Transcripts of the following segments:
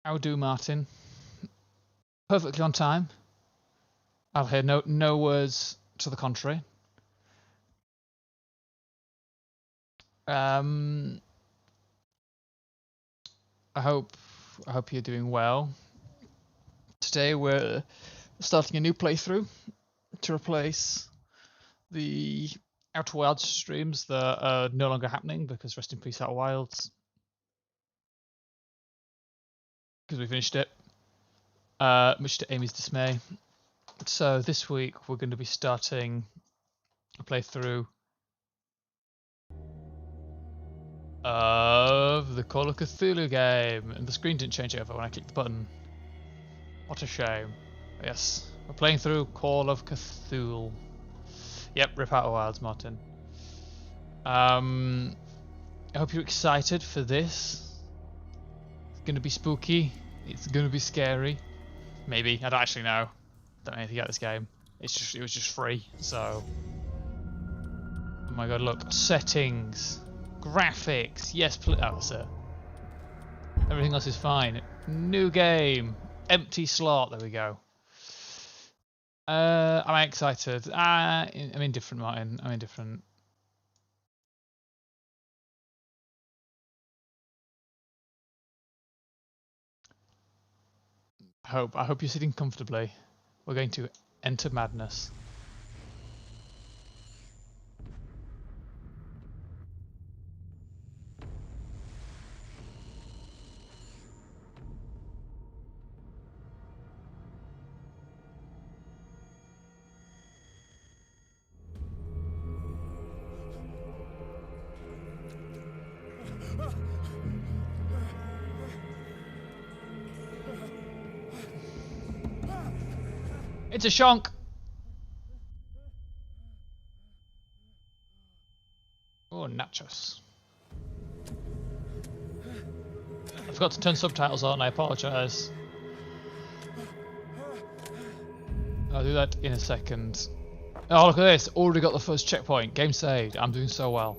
How do, Martin? Perfectly on time. I'll hear no words to the contrary. I hope you're doing well. Today we're starting a new playthrough to replace the Outer Wilds streams that are no longer happening because rest in peace Outer Wilds. Because we finished it. Much to Amy's dismay. So this week we're going to be starting a playthrough of the Call of Cthulhu game, and the screen didn't change over when I clicked the button. What a shame. Yes, we're playing through Call of Cthulhu. Yep, rip Outer Wilds, Martin. I hope you're excited for this. It's gonna be spooky. It's gonna be scary. Maybe. I don't actually know. Don't know anything about this game. It was just free, so. Oh my god! Look, settings, graphics. Yes, oh, that's it. Everything else is fine. New game, empty slot. There we go. I'm excited. I'm indifferent, Martin. I'm indifferent. I hope you're sitting comfortably. We're going to enter madness. It's a shonk. Oh, nachos. I forgot to turn subtitles on, I apologise. I'll do that in a second. Oh, look at this. Already got the first checkpoint. Game saved. I'm doing so well.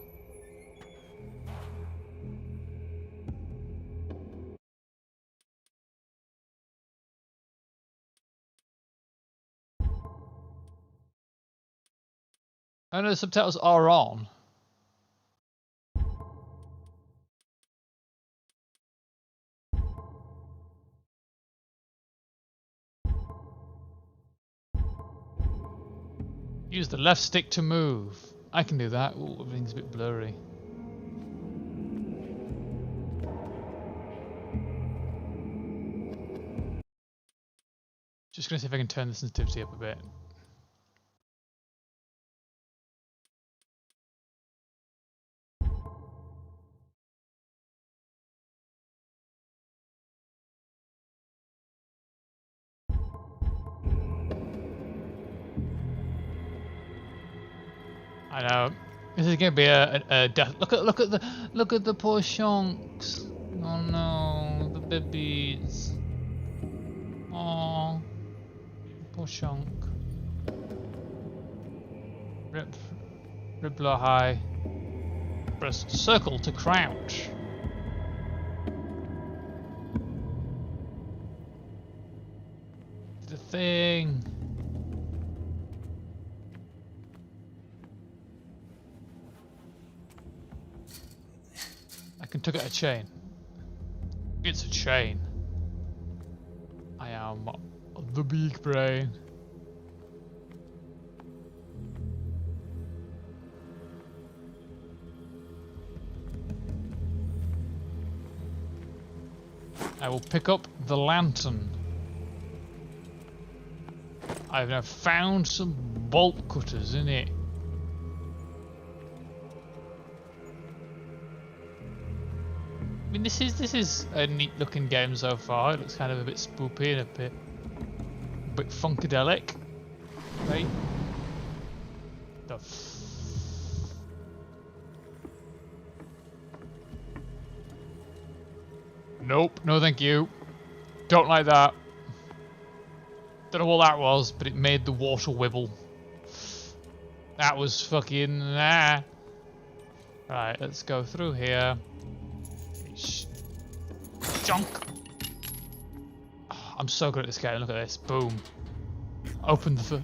Oh no, the subtitles are on. Use the left stick to move. I can do that. Ooh, everything's a bit blurry. Just gonna see if I can turn the sensitivity up a bit. I know. This is gonna be a death. Look at the poor shonks. Oh no, the babies. Oh, poor shonk. Rib blow high. Press circle to crouch. The thing. I can tug at a chain. It's a chain. I am the big brain. I will pick up the lantern. I've now found some bolt cutters in it. I mean, this is a neat looking game so far. It looks kind of a bit spoopy and a bit funkadelic, right? Nope, no thank you. Don't like that. Don't know what that was, but it made the water wibble. That was fucking Right, let's go through here. Junk. I'm so good at this game. Look at this. Boom. Open the...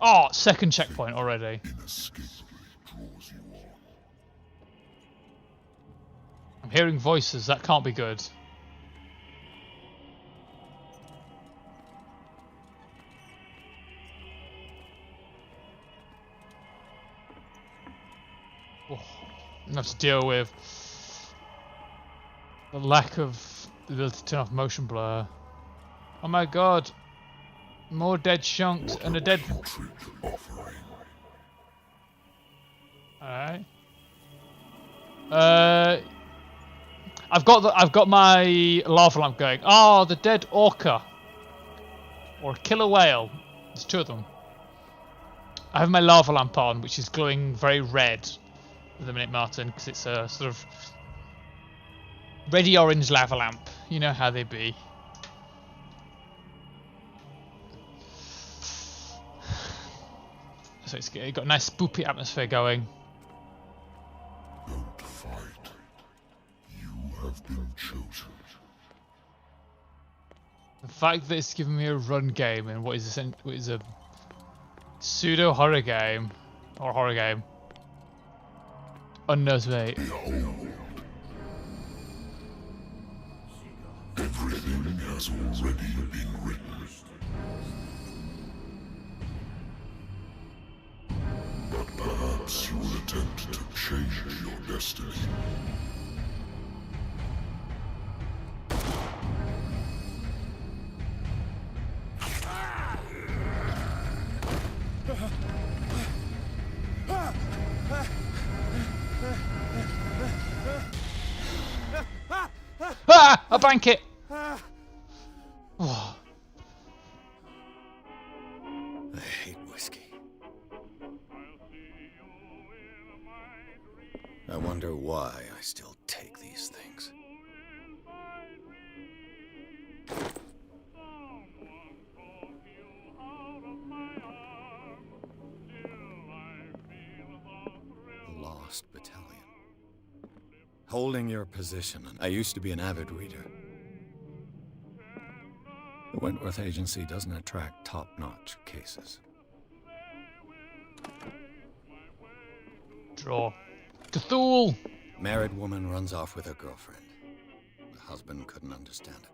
Oh, second checkpoint already. I'm hearing voices. That can't be good. Oh, I have to deal with the lack of the ability to turn off motion blur. Oh my god. More dead chunks and a dead... Alright. I've got my lava lamp going. Oh, the dead orca. Or a killer whale. There's two of them. I have my lava lamp on, which is glowing very red at the minute, Martin, because it's a sort of reddy orange lava lamp. You know how they be. So it's got a nice spoopy atmosphere going. Don't fight. You have been chosen. The fact that it's giving me a run game in what is a pseudo horror game or horror game unnerves me. Behold. Everything has already been written. But perhaps you will attempt to change your destiny. Ah! A blanket! I hate whiskey. I wonder why I still take these things. The Lost Battalion. Holding your position. I used to be an avid reader. The Wentworth Agency doesn't attract top-notch cases. Draw. Cthulhu! Married woman runs off with her girlfriend. The husband couldn't understand it.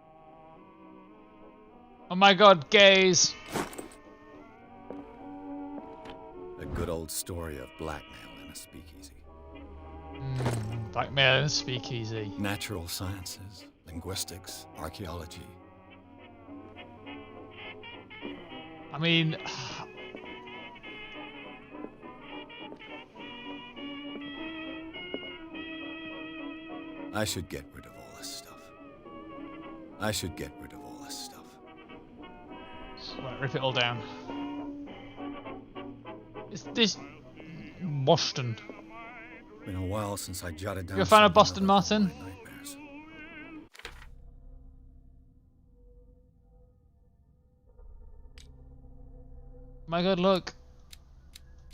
Oh my god, gays! A good old story of blackmail in a speakeasy. Blackmail and speakeasy. Natural sciences, linguistics, archaeology. I mean... I should get rid of all this stuff. I should get rid of all this stuff. Right, rip it all down. Is this... Boston? Been a while since I jotted down. You a fan of something Boston, about Martin? my nightmares. My god, look.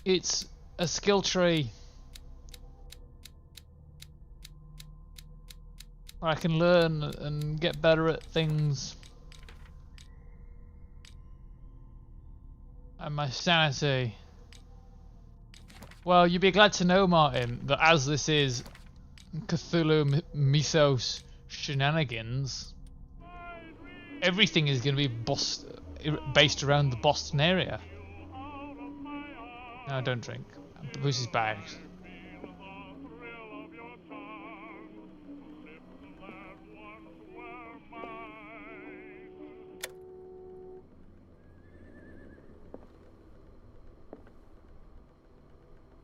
It's a skill tree. Where I can learn and get better at things. And my sanity. Well, you'd be glad to know, Martin, that as this is Cthulhu Mythos shenanigans, everything is going to be based around the Boston area. No, don't drink. Booze is bad.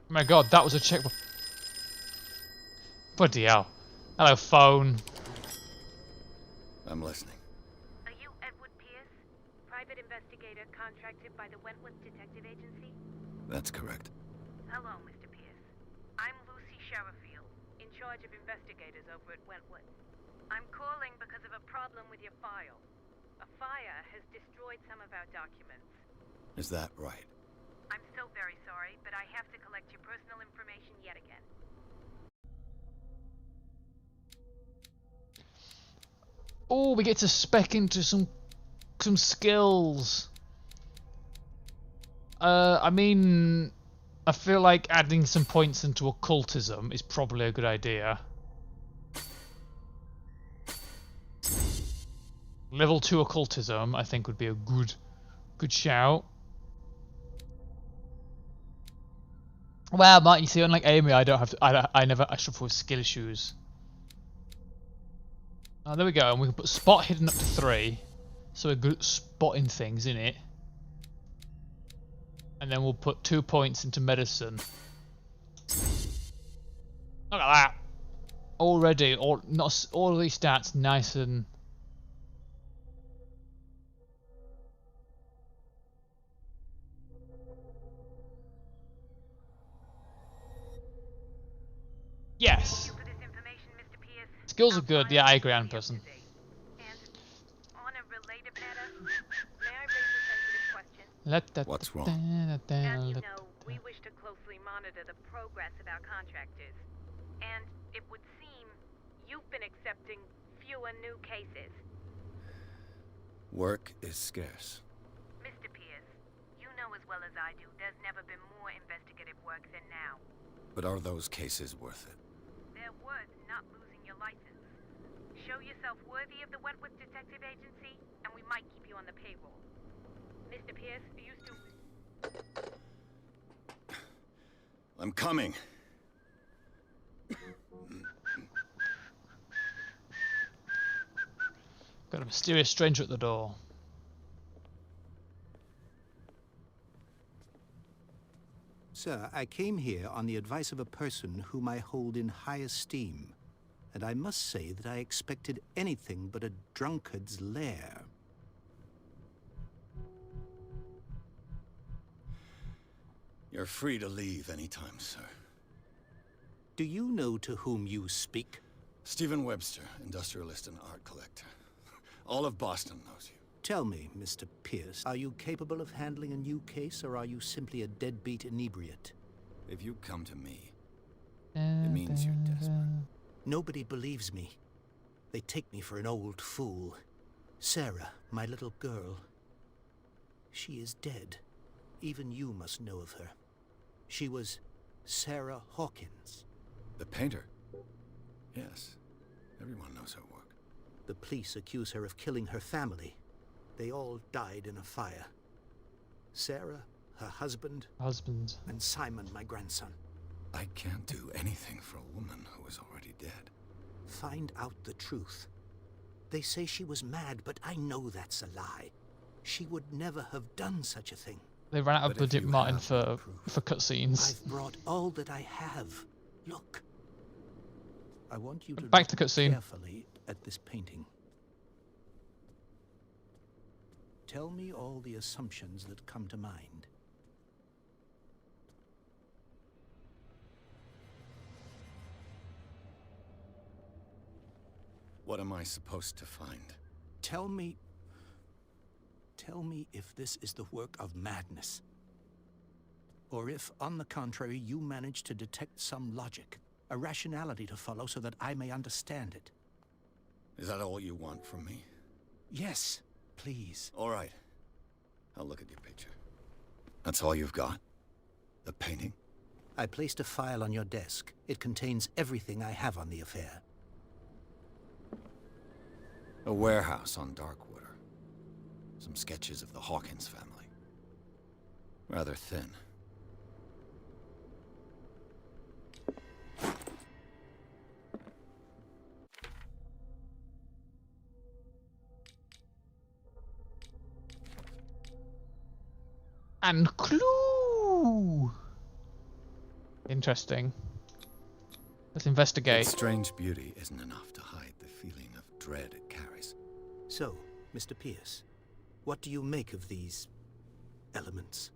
Oh my god, that was a check. Bloody hell. Hello, phone. I'm listening. Are you Edward Pierce, private investigator contracted by the Wentworth Detective Agency? That's correct. Hello, Mr. Pierce. I'm Lucy Sherifield, in charge of investigators over at Wentworth. I'm calling because of a problem with your file. A fire has destroyed some of our documents. Is that right? I'm so very sorry, but I have to collect your personal information yet again. Oh, we get to spec into some skills. I mean, I feel like adding some points into occultism is probably a good idea. Level 2 occultism, I think, would be a good shout. Well, Martin, you see, unlike Amy, I don't have to, I shuffle with skill issues. Oh, there we go, and we can put spot hidden up to 3, so we're good at spotting things in it. And then we'll put 2 points into medicine. Look at that! Already, all of these stats nice and... Yes! Thank you for this information, Mr. Pierce. Skills are good, yeah, I agree, Ann person. And on a related matter, may I raise a sensitive question? What's wrong? As you know, we wish to closely monitor the progress of our contractors. And it would seem you've been accepting fewer new cases. Work is scarce. Mr. Pierce, you know as well as I do there's never been more investigative work than now. But are those cases worth it? They're worth not losing your license. Show yourself worthy of the Wentworth Detective Agency, and we might keep you on the payroll. Mr. Pierce, are you still... I'm coming. Got a mysterious stranger at the door. Sir, I came here on the advice of a person whom I hold in high esteem, and I must say that I expected anything but a drunkard's lair. You're free to leave anytime, sir. Do you know to whom you speak? Stephen Webster, industrialist and art collector. All of Boston knows you. Tell me, Mr. Pierce, are you capable of handling a new case, or are you simply a deadbeat inebriate? If you come to me, it means you're desperate. Nobody believes me. They take me for an old fool. Sarah, my little girl, she is dead. Even you must know of her. She was Sarah Hawkins. The painter? Yes. Everyone knows her work. The police accuse her of killing her family. They all died in a fire. Sarah, her husband, and Simon, my grandson. I can't do anything for a woman who is already dead. Find out the truth. They say she was mad, but I know that's a lie. She would never have done such a thing. They ran out of But if budget, you Martin, have for proof. cutscenes. I've brought all that I have. Look. I want you to Back to look cutscene. carefully at this painting. Tell me all the assumptions that come to mind. What am I supposed to find? Tell me if this is the work of madness. Or if, on the contrary, you manage to detect some logic, a rationality to follow so that I may understand it. Is that all you want from me? Yes, please. All right. I'll look at your picture. That's all you've got? The painting? I placed a file on your desk. It contains everything I have on the affair. A warehouse on Darkwater. Some sketches of the Hawkins family. Rather thin. And clue! Interesting. Let's investigate. Its strange beauty isn't enough to hide the feeling of dread it carries. So, Mr. Pierce, what do you make of these elements?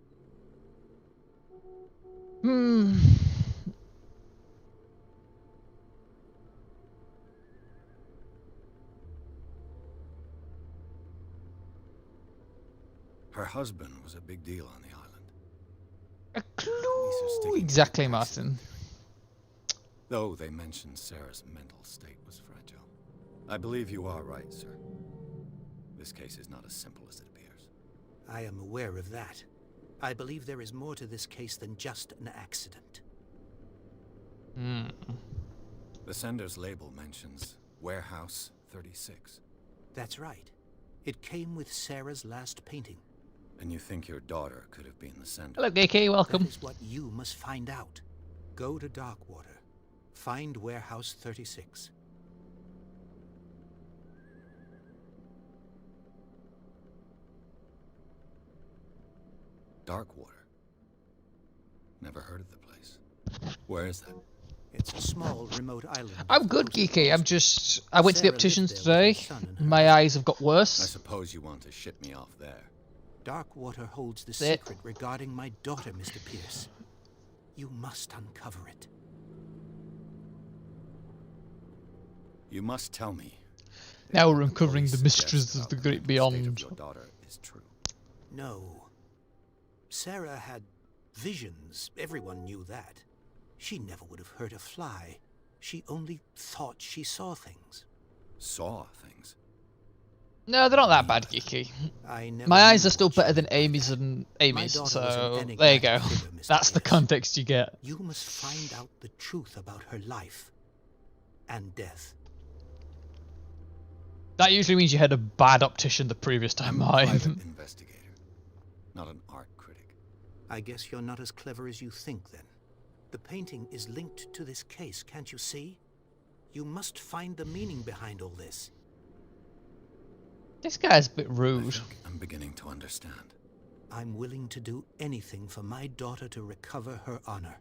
Her husband was a big deal on the island. A These are clue! sticking Exactly, to the Martin. Though they mentioned Sarah's mental state was fragile. I believe you are right, sir. This case is not as simple as it appears. I am aware of that. I believe there is more to this case than just an accident. The sender's label mentions Warehouse 36. That's right. It came with Sarah's last painting. And you think your daughter could have been the sender? Hello, Geeky. Welcome. That is what you must find out. Go to Darkwater. Find Warehouse 36. Darkwater. Never heard of the place. Where is that? It's a small, remote island. I'm good, Geeky. I went to the Sarah opticians lived there with today. her son and her My eyes have got I worse. suppose you want to ship me off there. Darkwater holds the That's it. secret regarding my daughter, Mr. Pierce. You must uncover it. You must tell me. if Now what we're uncovering police the mysteries suggest of the about great mental state of beyond. your daughter is true. No. Sarah had visions. Everyone knew that. She never would have hurt a fly. She only thought she saw things. Saw things. No, they're not that bad, Geeky. I never My eyes knew are still what she better than looked like Amy's that. and My Amy's, daughter was so an there you go. enigmatic figure, Mr. That's the Pierce. context you get. You must find out the truth about her life and death. That usually means you had a bad optician the previous time. I'm a private Mine. investigator, not an art critic. I guess you're not as clever as you think, then. The painting is linked to this case, can't you see? You must find the meaning behind all this. This guy's a bit I rude. think I'm beginning to understand. I'm willing to do anything for my daughter to recover her honor.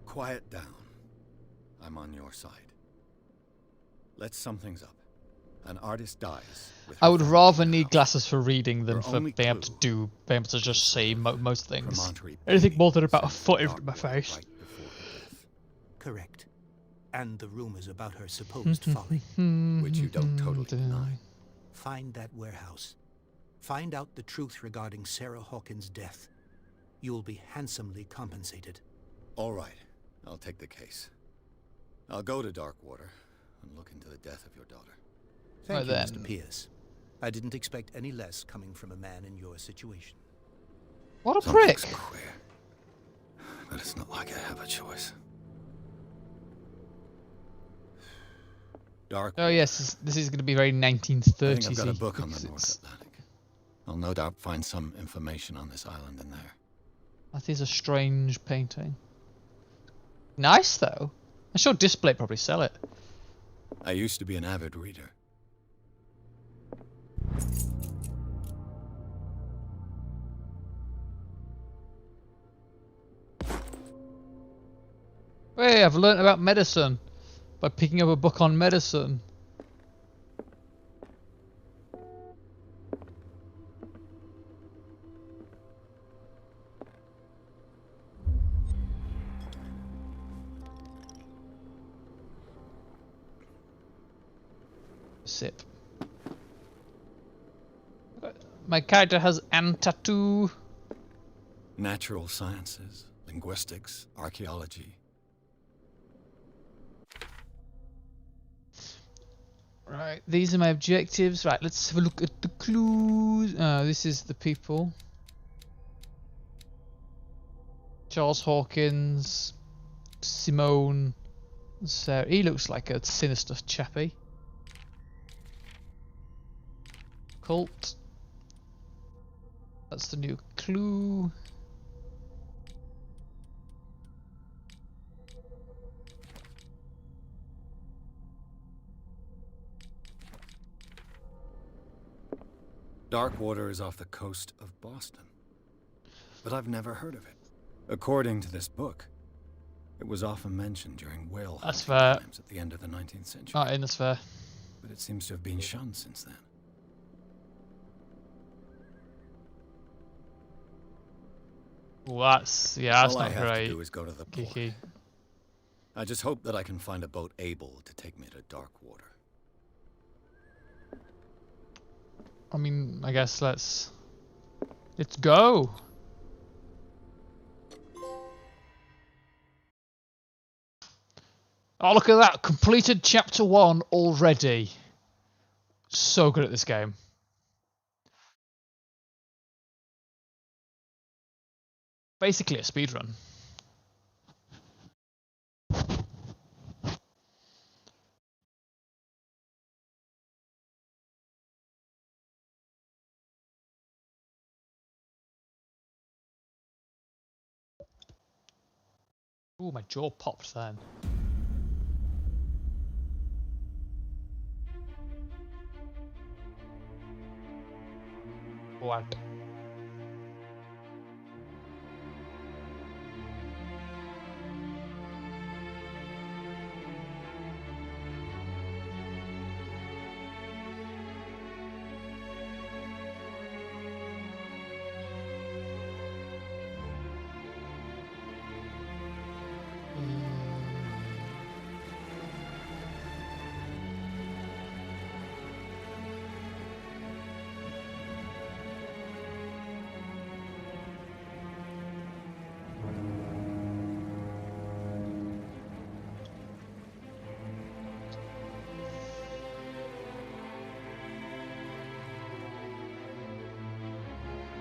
Quiet down. I'm on your side. Let's sum things up. An artist dies. With I her would family rather in the need house. glasses for reading than Her for only being able to clue being able to just see most things. Promontory Anything baby more than about a sent foot to in my Darkwater face. right before her death, Correct. And the rumors about her supposed folly. which you don't totally deny. Find that warehouse. Find out the truth regarding Sarah Hawkins' death. You'll be handsomely compensated. All right, I'll take the case. I'll go to Darkwater and look into the death of your daughter. Thank Right you, then. Mr. Pierce. I didn't expect any less coming from a man in your situation. What a prick! Something's queer, but it's not like I have a choice. Dark. Oh yes, this is going to be very I 1930s. think I've got a book on the because North it's- Atlantic. I'll no doubt find some information on this island in there. That is a strange painting. Nice though. I'm sure Display probably sell it. I used to be an avid reader. Hey, I've learnt about medicine by picking up a book on medicine. Sip. My character has an tattoo. Natural sciences, linguistics, archaeology. Right, these are my objectives. Right, let's have a look at the clues. This is the people. Charles Hawkins, Simone, Sarah. He looks like a sinister chappie. Cult. That's the new clue. Darkwater is off the coast of Boston. But I've never heard of it. According to this book, it was often mentioned during whale That's hunting fair. times at the end of the 19th century. Alright, that's fair. But it seems to have been shunned since then. Well, that's All I not have to great. do is go to the port. Kiki. I just hope that I can find a boat able to take me to Darkwater. I mean, I guess let's go. Oh, look at that! Completed chapter 1 already. so good at this game. Basically a speedrun. Ooh, my jaw popped then. What?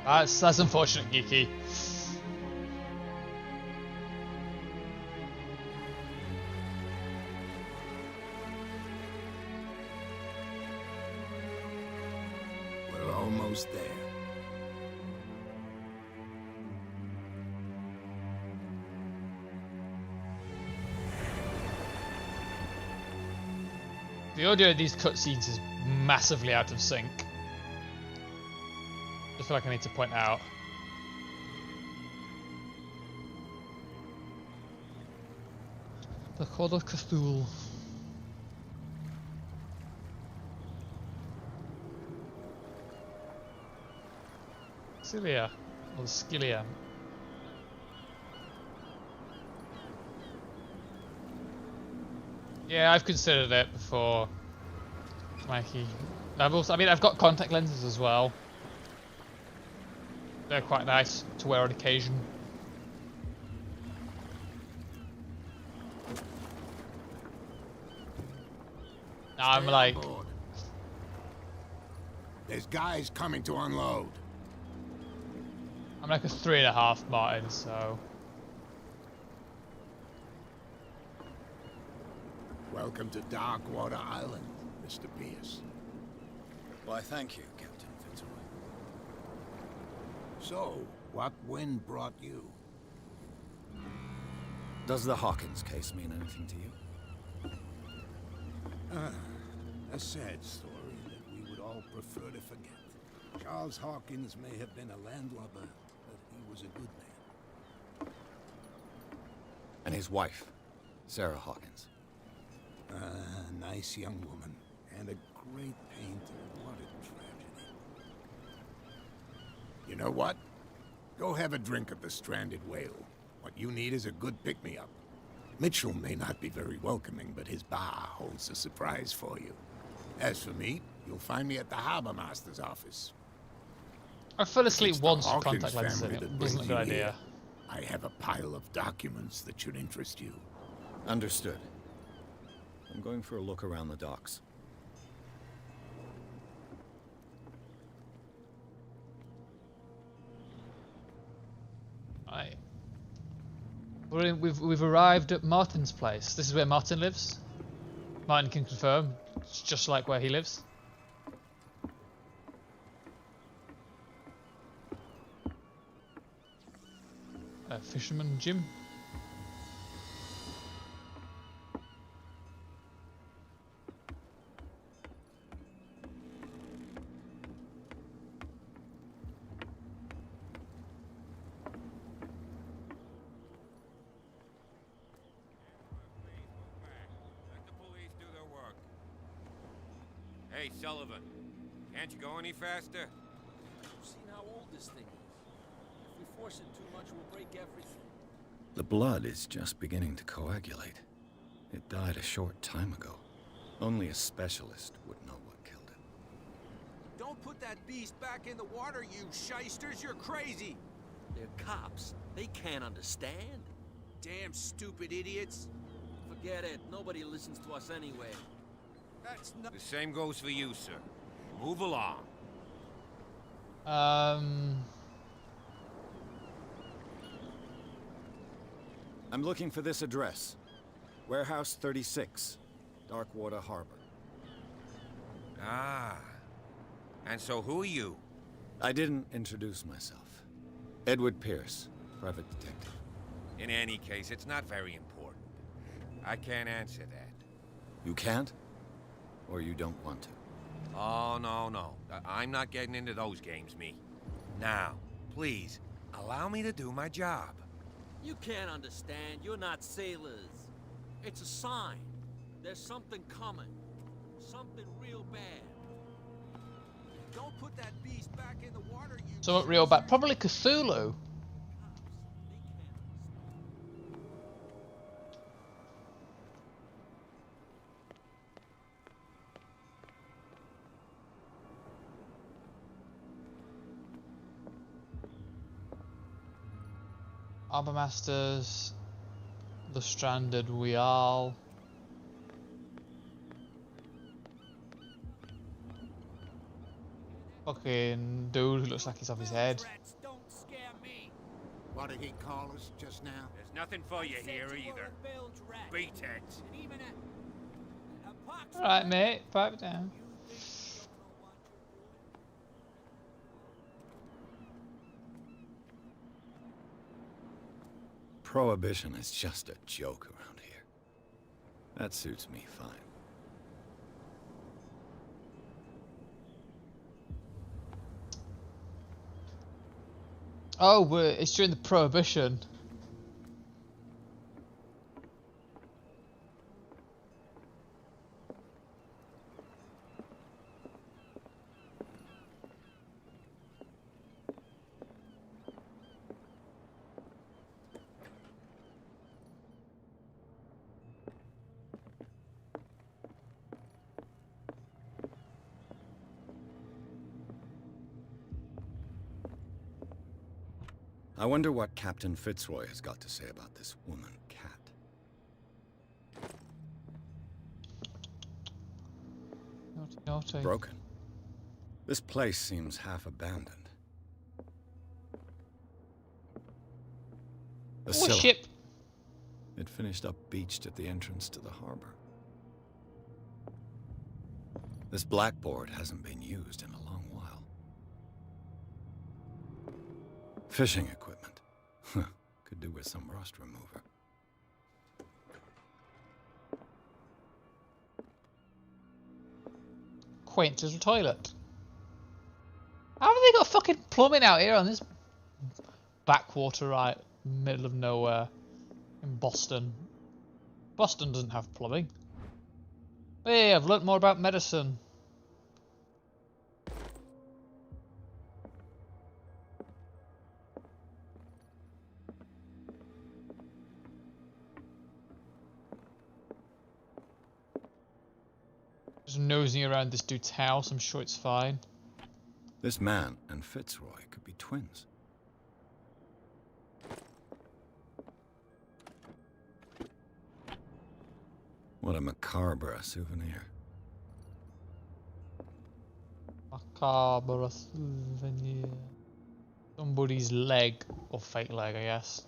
That's unfortunate, Geeky. We're almost there. The audio of these cutscenes is massively out of sync. I feel like I need to point out. The Call of Cthulhu. Cilia, or Scilia. Yeah, I've considered it before, Mikey. I've got contact lenses as well. They're quite nice to wear on occasion. Now I'm like, There's guys coming to unload. I'm like a 3.5 Martin, so. Welcome to Darkwater Island, Mr. Pierce. Why, thank you, Captain Fitzroy. So, what wind brought you? Does the Hawkins case mean anything to you? A sad story that we would all prefer to forget. Charles Hawkins may have been a landlubber, but he was a good man. And his wife, Sarah Hawkins. Nice young woman, and a great painter. What a tragedy. You know what? Go have a drink at the Stranded Whale. What you need is a good pick-me-up. Mitchell may not be very welcoming, but his bar holds a surprise for you. As for me, you'll find me at the Harbor Master's office. I fell asleep It's the once with Hawkins contact lenses in. family It that wasn't a brings good you idea. here. I have a pile of documents that should interest you. Understood. I'm going for a look around the docks. Right. We've arrived at Martin's place. This is where Martin lives. Martin can confirm. It's just like where he lives. Fisherman Jim. Let the police do their work. Hey, Sullivan, can't you go any faster? You've seen how old this thing is. If we force it too much, we'll break everything. The blood is just beginning to coagulate. It died a short time ago. Only a specialist would know what killed it. Don't put that beast back in the water, you shysters! You're crazy! They're cops. They can't understand. Damn stupid idiots. Forget it. Nobody listens to us anyway. That's not... The same goes for you, sir. Move along. I'm looking for this address. Warehouse 36, Darkwater Harbor. Ah. And so who are you? I didn't introduce myself. Edward Pierce, private detective. In any case, it's not very important. I can't answer that. You can't? Or you don't want to? Oh, no. I'm not getting into those games, me. Now, please, allow me to do my job. You can't understand. You're not sailors. It's a sign. There's something coming. Something real bad. Don't put that beast back in the water, you... Somewhat real bad. Probably Cthulhu. Arbor Masters, the stranded wheel. Fucking dude who looks like he's off his head. Don't scare me. What did he call us just now? There's nothing for you here either. Beat it. Alright, mate, pipe it down. Prohibition is just a joke around here. That suits me fine. Oh, it's during the Prohibition. I wonder what Captain Fitzroy has got to say about this woman cat. Naughty. Broken. This place seems half abandoned. The Oh, Scylla. ship! It finished up beached at the entrance to the harbor. This blackboard hasn't been used in a long while. Fishing equipment. Could do with some rust remover. Quaint little toilet. How have they got fucking plumbing out here on this backwater, right, middle of nowhere in Boston? Boston doesn't have plumbing. Hey, I've learnt more about medicine. Just nosing around this dude's house, I'm sure it's fine. This man and Fitzroy could be twins. What a macabre souvenir. Macabre souvenir. Somebody's leg, or fake leg, I guess.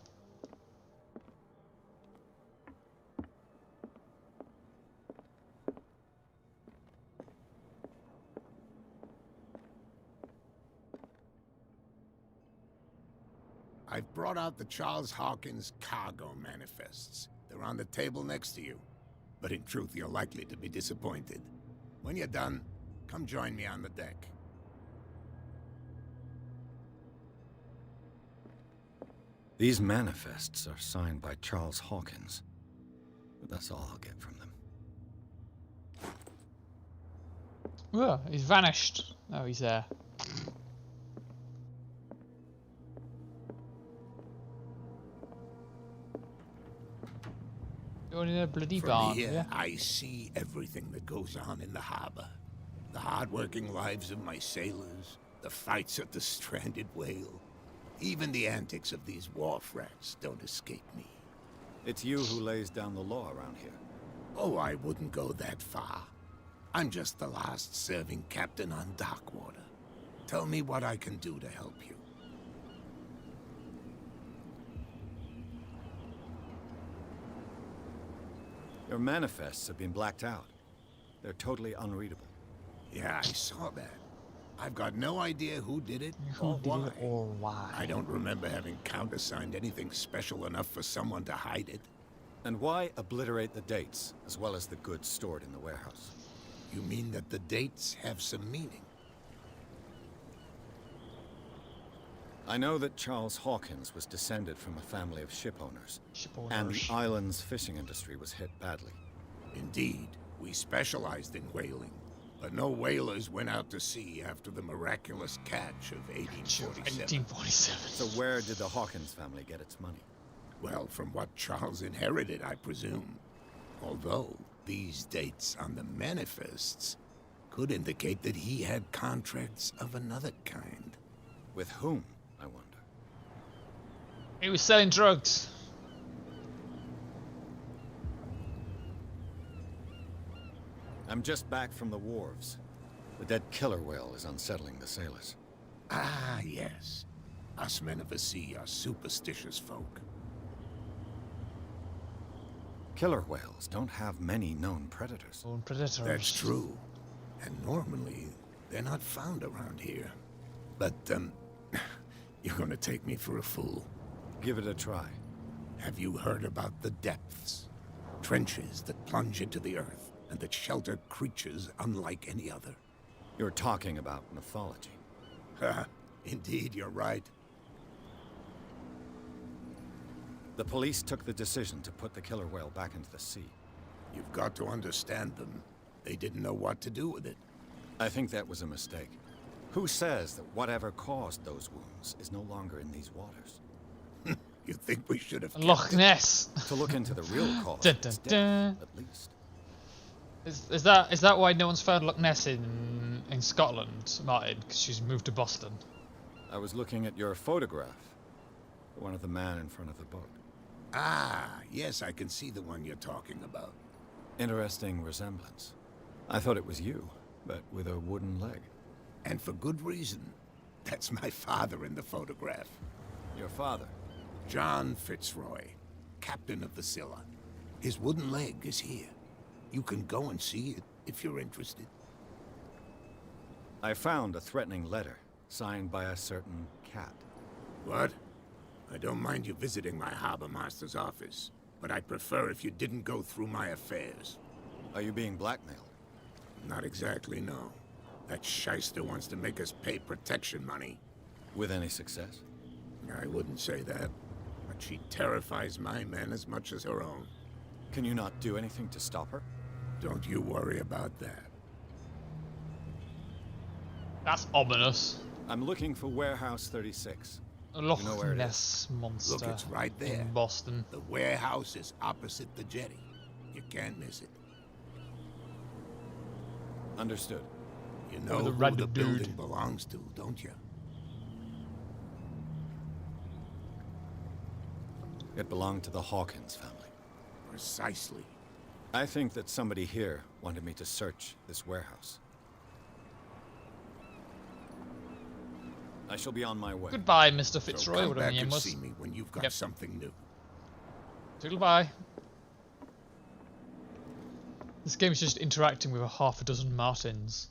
I've brought out the Charles Hawkins cargo manifests. They're on the table next to you. But in truth, you're likely to be disappointed. When you're done, come join me on the deck. These manifests are signed by Charles Hawkins. But that's all I'll get from them. Oh, he's vanished. Oh, he's there. Going in a bloody From barn, here, yeah? I see everything that goes on in the harbor. The hard-working lives of my sailors, the fights at the stranded whale. Even the antics of these wharf rats don't escape me. It's you who lays down the law around here. Oh, I wouldn't go that far. I'm just the last serving captain on Darkwater. Tell me what I can do to help you. Your manifests have been blacked out. They're totally unreadable. Yeah, I saw that. I've got no idea who did it Who or did why. it or why? I don't remember having countersigned anything special enough for someone to hide it. And why obliterate the dates, as well as the goods stored in the warehouse? You mean that the dates have some meaning? I know that Charles Hawkins was descended from a family of ship owners, and the island's fishing industry was hit badly. Indeed, we specialized in whaling, but no whalers went out to sea after the miraculous catch of 1847. 1847. So where did the Hawkins family get its money? Well, from what Charles inherited, I presume. Although, these dates on the manifests could indicate that he had contracts of another kind. With whom, I wonder? He was selling drugs. I'm just back from the wharves. The dead killer whale is unsettling the sailors. Ah, yes. Us men of the sea are superstitious folk. Killer whales don't have many known predators. Own predators. That's true. And normally, they're not found around here. But, you're gonna take me for a fool. Give it a try. Have you heard about the depths? Trenches that plunge into the earth and that shelter creatures unlike any other. You're talking about mythology. Indeed, you're right. The police took the decision to put the killer whale back into the sea. You've got to understand them. They didn't know what to do with it. I think that was a mistake. Who says that whatever caused those wounds is no longer in these waters? You think we should have Loch kept it? Ness. To look into the real cause Dun, of its dun, death, dun. at least. Is that why no one's found Loch Ness in Scotland, Martin? Because she's moved to Boston. I was looking at your photograph. The one of the man in front of the boat. Ah, yes, I can see the one you're talking about. Interesting resemblance. I thought it was you, but with a wooden leg. And for good reason. That's my father in the photograph. Your father? John Fitzroy, captain of the Scylla. His wooden leg is here. You can go and see it if you're interested. I found a threatening letter, signed by a certain cat. What? I don't mind you visiting my harbor master's office, but I'd prefer if you didn't go through my affairs. Are you being blackmailed? Not exactly, no. That shyster wants to make us pay protection money. With any success? I wouldn't say that, but she terrifies my men as much as her own. Can you not do anything to stop her? Don't you worry about that. That's ominous. I'm looking for Warehouse 36. Loch You know where it Ness monster. Look, it's right there. In Boston. The warehouse is opposite the jetty. You can't miss it. Understood. You know the who red the dude. building belongs to, don't you? It belonged to the Hawkins family. Precisely. I think that somebody here wanted me to search this warehouse. I shall be on my way. Goodbye, Mr. So Fitzroy, come whatever back your name and was. see me when you've got Yep. something new. Goodbye. This game is just interacting with a half a dozen Martins.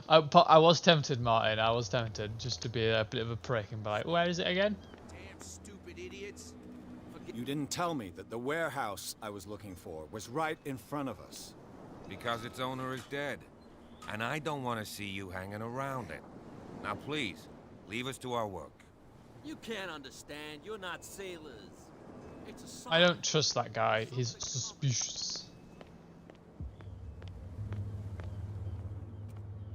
I was tempted, Martin. I was tempted just to be a bit of a prick and be like, where is it again? Damn stupid idiots. You didn't tell me that the warehouse I was looking for was right in front of us. Because its owner is dead. And I don't want to see you hanging around it. Now please, leave us to our work. You can't understand. You're not sailors. It's a sign. I don't trust that guy. He's suspicious.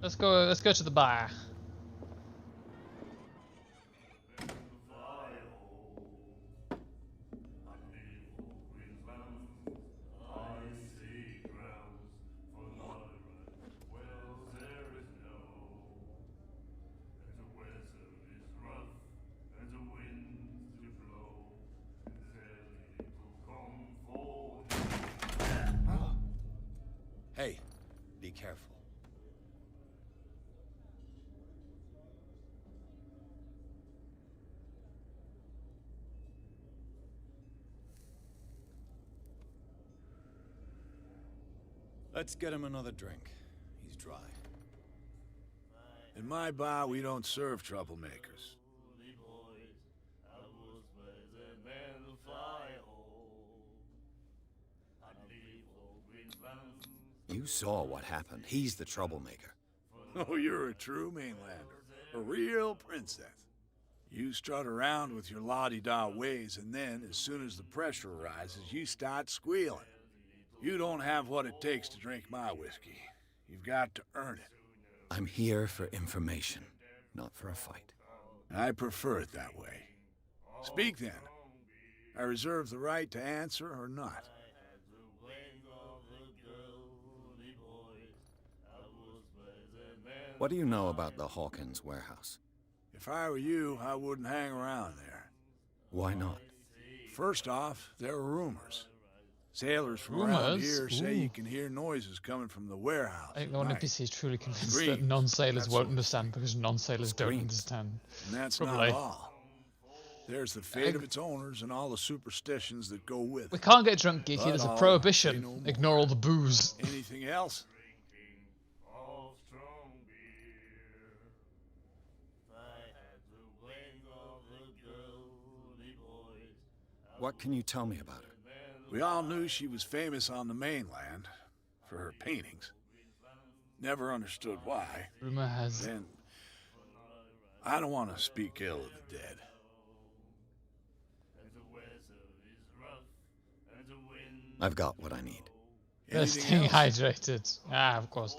Let's go to the bar. Be careful. Let's get him another drink. He's dry. In my bar, we don't serve troublemakers. You saw what happened. He's the troublemaker. Oh, you're a true mainlander. A real princess. You strut around with your la-di-da ways, and then, as soon as the pressure arises, you start squealing. You don't have what it takes to drink my whiskey. You've got to earn it. I'm here for information, not for a fight. I prefer it that way. Speak then. I reserve the right to answer or not. What do you know about the Hawkins warehouse? If I were you, I wouldn't hang around there. Why not? First off, there are rumors. Sailors from around here say you can hear noises coming from the warehouse. I think the one NPC is truly convinced that Screams, non-sailors that won't sort of understand because non-sailors don't Screams. understand. And that's Probably. not all. There's the fate of its owners and all the superstitions that go with We it. can't get drunk, Geeky. But There's a I'll say prohibition. no more. Ignore all the booze. Anything else? What can you tell me about her? We all knew she was famous on the mainland for her paintings. Never understood why. Rumor has. Then, I don't want to speak ill of the dead. I've got what I need. Staying else? hydrated. Ah, of course.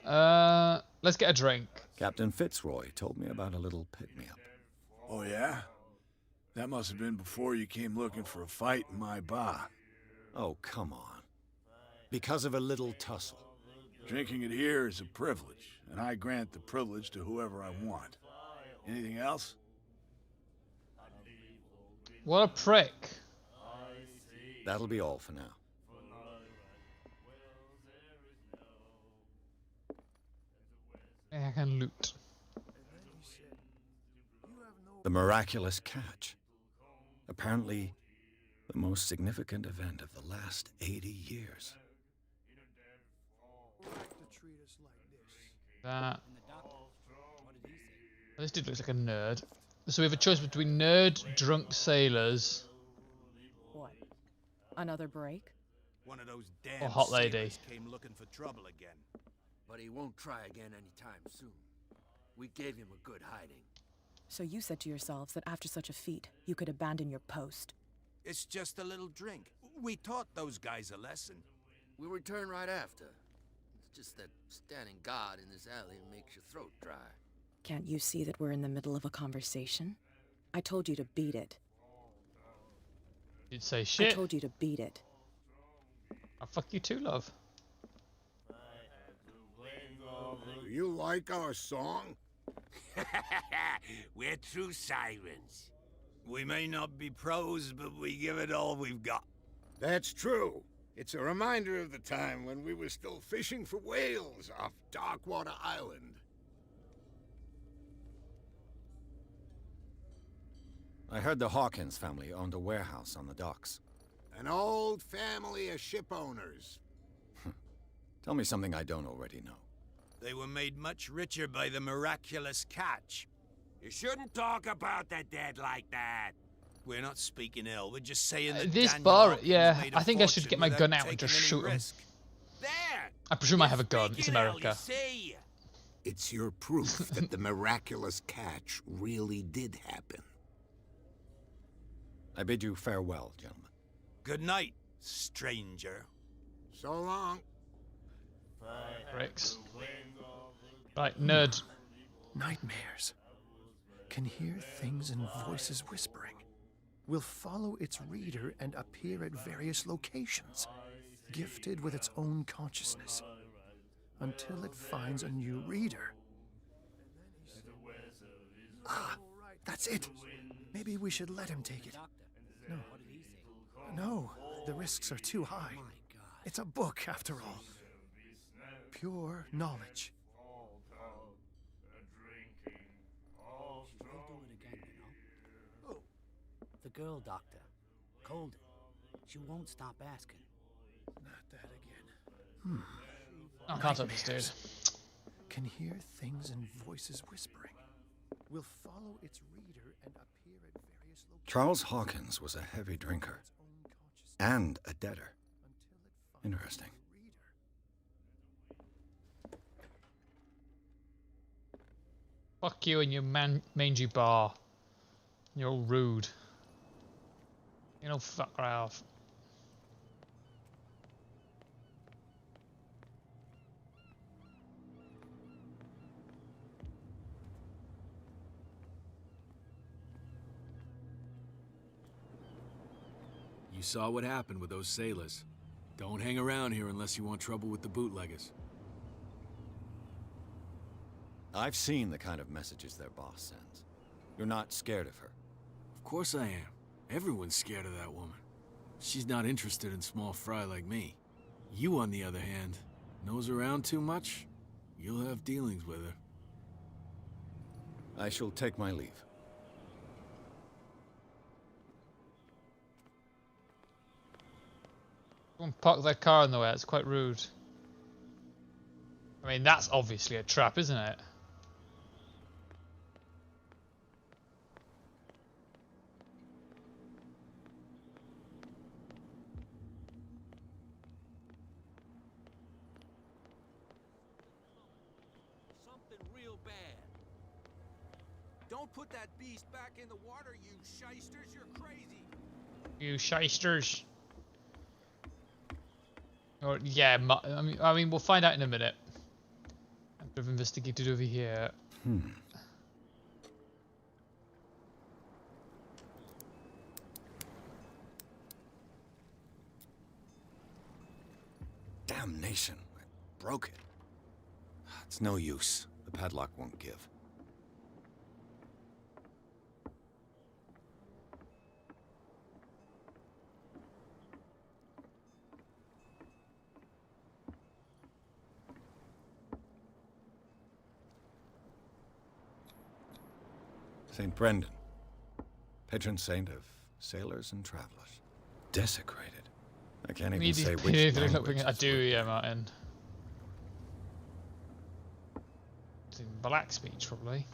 Let's get a drink. Captain Fitzroy told me about a little pick-me-up. Oh, yeah? That must have been before you came looking for a fight in my bar. Oh, come on. Because of a little tussle. Drinking it here is a privilege, and I grant the privilege to whoever I want. Anything else? What a prick. That'll be all for now. I can loot. The miraculous catch. Apparently, the most significant event of the last 80 years. That. This dude looks like a nerd. So we have a choice between nerd, drunk sailors, What? Another break? One of those or damn hot lady. sailors came looking for trouble again. But he won't try again anytime soon. We gave him a good hiding. So you said to yourselves that after such a feat, you could abandon your post. It's just a little drink. We taught those guys a lesson. We'll return right after. It's just that standing guard in this alley makes your throat dry. Can't you see that we're in the middle of a conversation? I told you to beat it. You'd say I shit. told you to beat it. I'll fuck you too, love. Do you like our song? We're true sirens. We may not be pros, but we give it all we've got. That's true. It's a reminder of the time when we were still fishing for whales off Darkwater Island. I heard the Hawkins family owned a warehouse on the docks. An old family of ship owners. Tell me something I don't already know. They were made much richer by the miraculous catch. You shouldn't talk about the dead like that. We're not speaking ill, we're just saying that This Daniel bar, Hawkins yeah, made a I think I should fortune get my without gun out and taking just any shoot 'em. risk. There! I presume I have a You're gun. It's speaking ill, America. you see. It's your proof that the miraculous catch really did happen. I bid you farewell, gentlemen. Good night, stranger. So long. Bricks. Right, nerd. Nightmares. Can hear things and voices whispering. Will follow its reader and appear at various locations, gifted with its own consciousness, until it finds a new reader. Ah, that's it. Maybe we should let him take it. No, the risks are too high. It's a book, after all. pure knowledge. She'll do it again, you know. Oh, the girl doctor. Colden. She won't stop asking. Not that again. I can't touch this dude. Can hear things and voices whispering. Will follow its reader and appear at various locations. Charles Hawkins was a heavy drinker and a debtor. Interesting. Fuck you and your mangy bar. You're all rude. You know, fuck right off. You saw what happened with those sailors. Don't hang around here unless you want trouble with the bootleggers. I've seen the kind of messages their boss sends. You're not scared of her. Of course I am. Everyone's scared of that woman. She's not interested in small fry like me. You, on the other hand, nose around too much, you'll have dealings with her. I shall take my leave. Don't park their car in the way, it's quite rude. I mean, that's obviously a trap, isn't it? Something real bad. Don't put that beast back in the water, you shysters. You're crazy. You shysters. Or, yeah, I mean, we'll find out in a minute. I've investigated over here. Damnation. I broke it. It's no use. The padlock won't give. St. Brendan, patron saint of sailors and travelers. Desecrated. I can't even say which language. I do, yeah, Martin. It's in black speech, probably.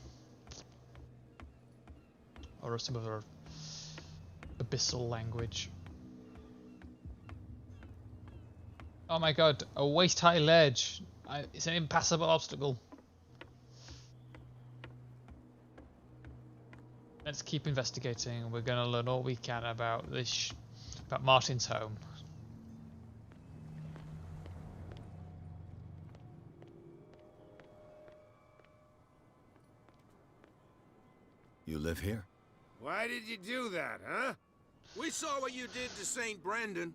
Or some other abyssal language. Oh my god, a waist-high ledge. It's an impassable obstacle. Let's keep investigating. We're going to learn all we can about this, about Martin's home. You live here? Why did you do that, huh? We saw what you did to St. Brendan.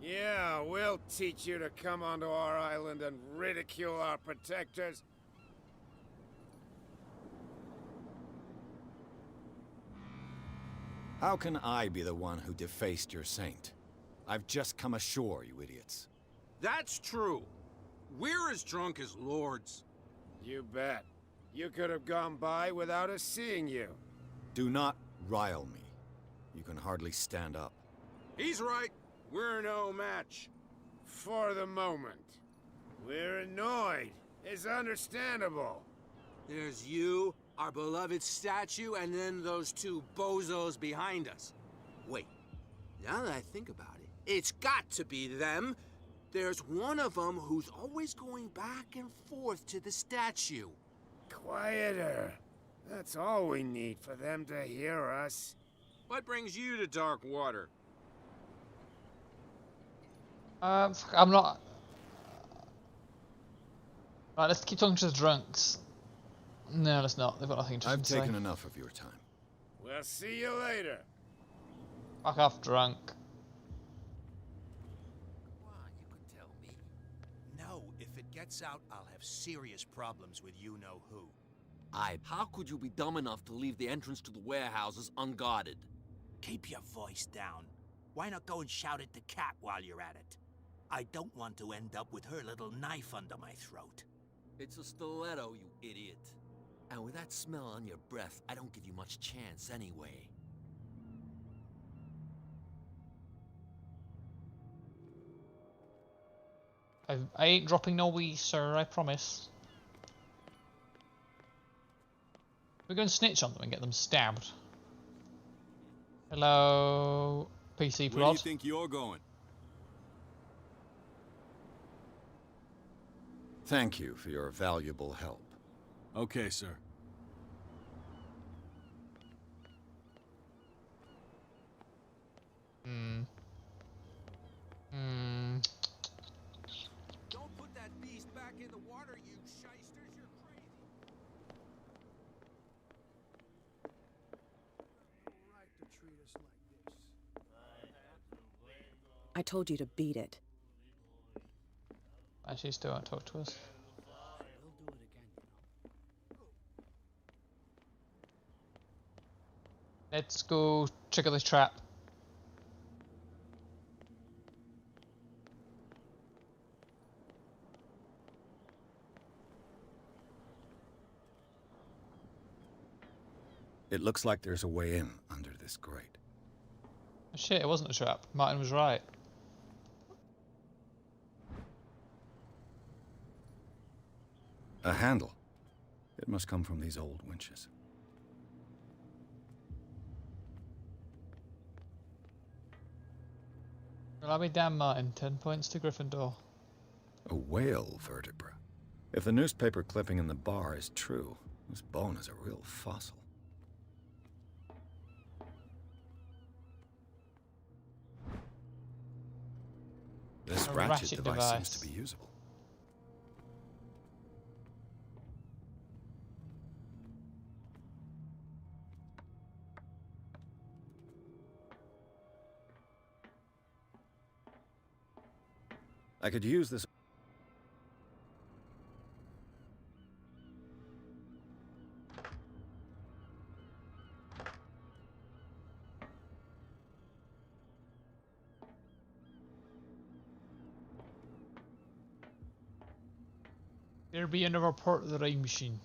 Yeah, we'll teach you to come onto our island and ridicule our protectors. How can I be the one who defaced your saint? I've just come ashore, you idiots. That's true. We're as drunk as lords. You bet. You could have gone by without us seeing you. Do not rile me. You can hardly stand up. He's right. We're no match. For the moment. We're annoyed. It's understandable. There's you, our beloved statue, and then those two bozos behind us. Wait, now that I think about it, it's got to be them. There's one of them who's always going back and forth to the statue. Quieter. That's all we need for them to hear us. What brings you to dark water? I'm not... Right, let's keep talking to the drunks. No, let's not. They've got nothing interesting I've to say. taken enough of your time. We'll see you later. Fuck off, drunk. Come on, you could tell me. No, if it gets out, I'll have serious problems with you-know-who. How could you be dumb enough to leave the entrance to the warehouses unguarded? Keep your voice down. Why not go and shout at the cat while you're at it? I don't want to end up with her little knife under my throat. It's a stiletto, you idiot. And with that smell on your breath, I don't give you much chance anyway. I ain't dropping no wee, sir, I promise. We're going to snitch on them and get them stabbed. Hello, PC Where plot. do you think you're going? Thank you for your valuable help. Okay, sir. Don't put that beast back in the water, you shysters. You're crazy. Right to treat us like this. I told you to beat it. Actually, still won't talk to us. We'll do it again, you know. Let's go check out this trap. It looks like there's a way in under this grate. Oh, shit, it wasn't a trap. Martin was right. A handle. It must come from these old winches. Well, I'll be damned, Martin. 10 points to Gryffindor. A whale vertebra. If the newspaper clipping in the bar is true, this bone is a real fossil. This A ratchet ratchet device seems device. to be usable. I could use this. There be another part of the rain machine.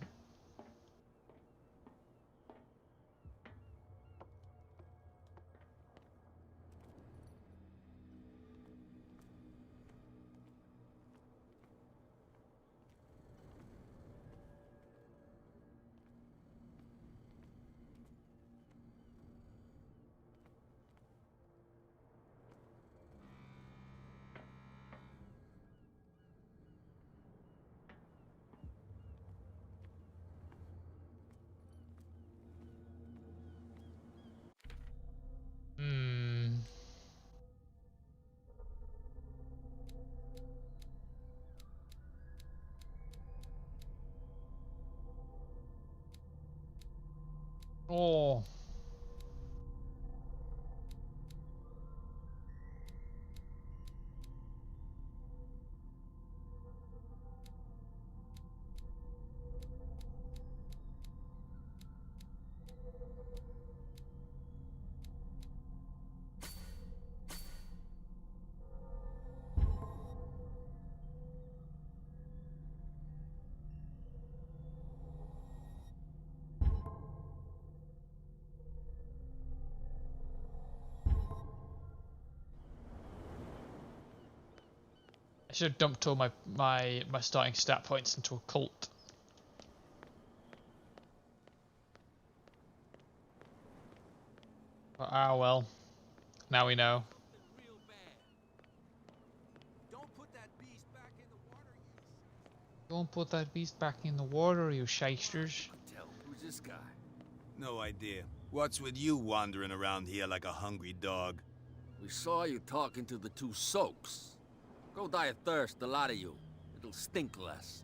Hmm. Oh. I should have dumped all my starting stat points into a cult. But, ah well. Now we know. Something real bad. Don't put that beast back in the water, you Don't put that beast back in the water, you shysters. Tell, who's this guy? No idea. What's with you wandering around here like a hungry dog? We saw you talking to the two soaks. Go die of thirst, the lot of you. It'll stink less.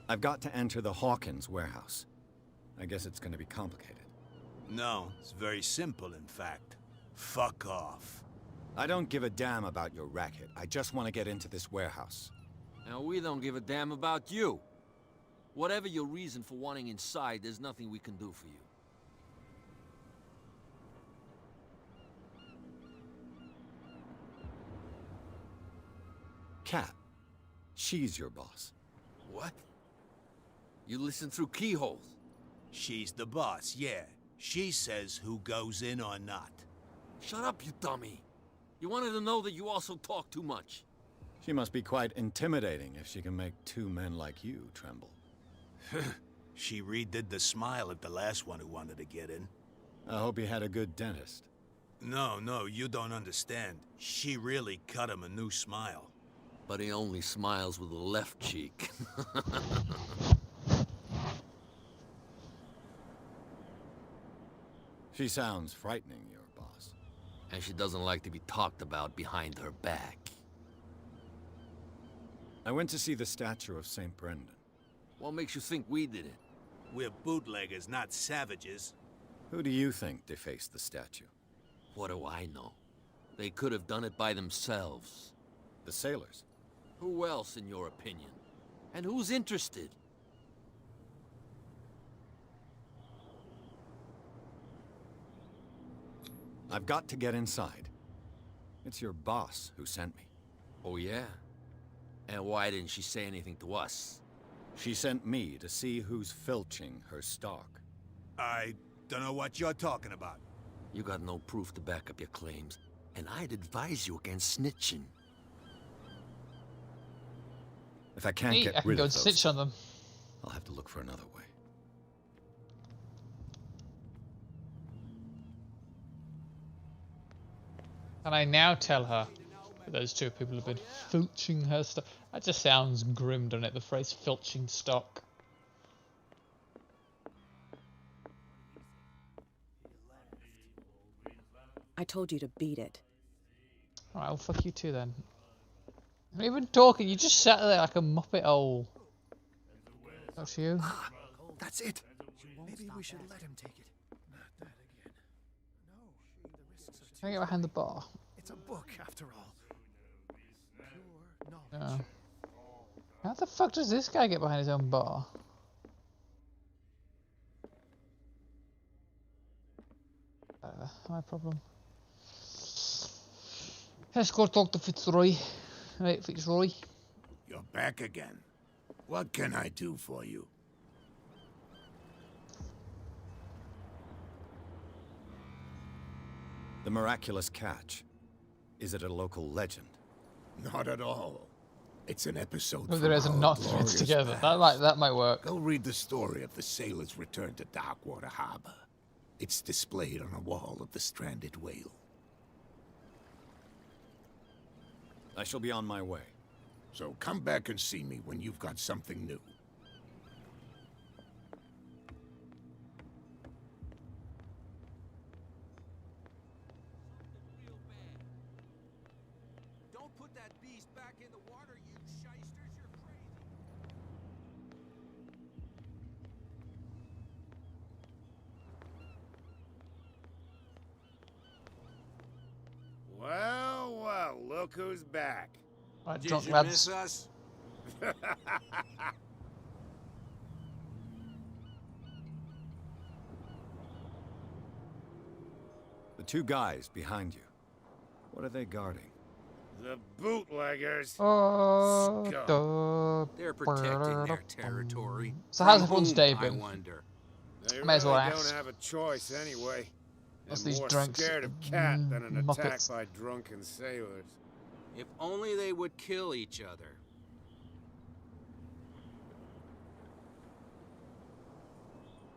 I've got to enter the Hawkins warehouse. I guess it's going to be complicated. No, it's very simple, in fact. Fuck off. I don't give a damn about your racket. I just want to get into this warehouse. And we don't give a damn about you. Whatever your reason for wanting inside, there's nothing we can do for you. She's your boss. What? You listen through keyholes? She's the boss, yeah. She says who goes in or not. Shut up, you dummy. You wanted to know that you also talk too much. She must be quite intimidating if she can make two men like you tremble. She redid the smile at the last one who wanted to get in. I hope he had a good dentist. No, you don't understand. She really cut him a new smile. But he only smiles with the left cheek. She sounds frightening, your boss. And she doesn't like to be talked about behind her back. I went to see the statue of St. Brendan. What makes you think we did it? We're bootleggers, not savages. Who do you think defaced the statue? What do I know? They could have done it by themselves. The sailors? Who else, in your opinion? And who's interested? I've got to get inside. It's your boss who sent me. Oh, yeah? And why didn't she say anything to us? She sent me to see who's filching her stock. I don't know what you're talking about. You got no proof to back up your claims, and I'd advise you against snitching. If I can't I get can rid go of and those, snitch on them. I'll have to look for another way. Can I now tell her that those two people have been filching her stock? That just sounds grim, doesn't it? The phrase filching stock. I told you to beat it. Alright, well, fuck you too then. I'm not even talking, you just sat there like a muppet hole. That's you. Ah, that's it. Maybe we should let him take it. Not that again. No, the risks are Can I get behind the bar? It's a book, after all. Pure No. knowledge. How the fuck does this guy get behind his own bar? My problem. Let's go talk to Fitzroy. Right, Fitzroy. You're back again. What can I do for you? The miraculous catch. Is it a local legend? Not at all. It's an episode Oh, from there is our not glorious fits together. past. That might work. Go read the story of the sailor's return to Darkwater Harbor. It's displayed on a wall of the Stranded Whale. I shall be on my way. So come back and see me when you've got something new. Real bad. Don't put that beast back in the water, you shysters. You're crazy. Well, look who's back. Right, Did drunk you lads. miss us? The two guys behind you. What are they guarding? The bootleggers. Oh, Scum. They're protecting their territory. So how's From everyone's whom, day I been? wonder. They Might as well really ask. don't have a choice anyway. What's They're these more drunks? scared of cat than an attack Muppets. by drunken sailors. If only they would kill each other.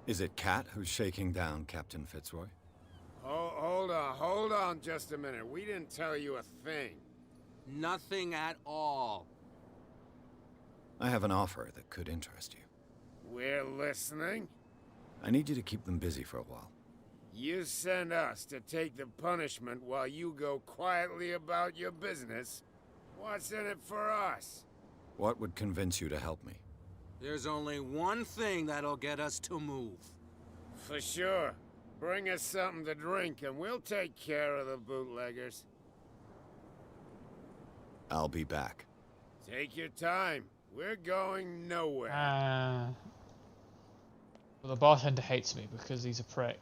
Is it Cat who's shaking down Captain Fitzroy? Hold on just a minute. We didn't tell you a thing. Nothing at all. I have an offer that could interest you. We're listening. I need you to keep them busy for a while. You send us to take the punishment while you go quietly about your business. What's in it for us? What would convince you to help me? There's only one thing that'll get us to move. For sure. Bring us something to drink and we'll take care of the bootleggers. I'll be back. Take your time. We're going nowhere. Well, the bartender hates me because he's a prick.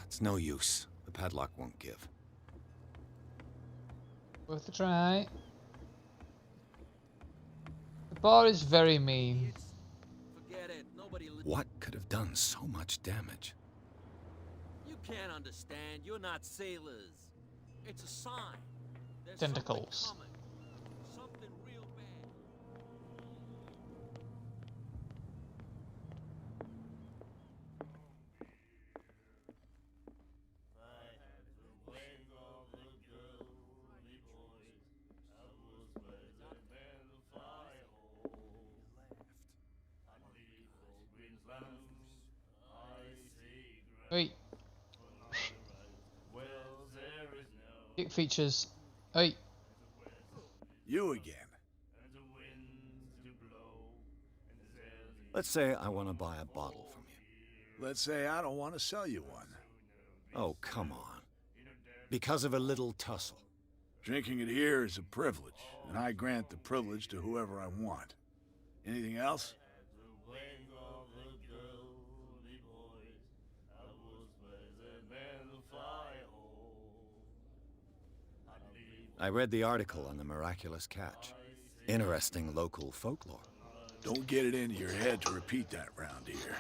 It's no use. The padlock won't give. Worth a try. The bar is very mean. Forget it. Nobody. What could have done so much damage? You can't understand. You're not sailors. It's a sign. There's Tentacles. something coming. Something real bad. Wait. Kick features. Hey. You again. Let's say I want to buy a bottle from you. Let's say I don't want to sell you one. Oh, come on. Because of a little tussle. Drinking it here is a privilege, and I grant the privilege to whoever I want. Anything else? I read the article on the miraculous catch. Interesting local folklore. Don't get it into your head to repeat that round here.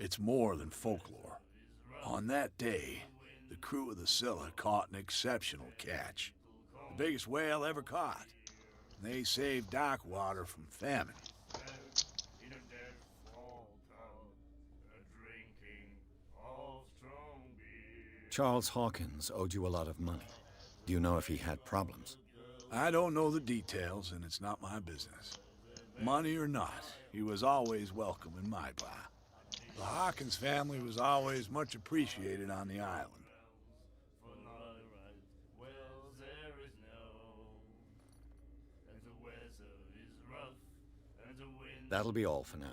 It's more than folklore. On that day, the crew of the Scylla caught an exceptional catch. The biggest whale ever caught. And they saved dock water from famine. Charles Hawkins owed you a lot of money. Do you know if he had problems? I don't know the details, and it's not my business. Money or not, he was always welcome in my bar. The Hawkins family was always much appreciated on the island. That'll be all for now.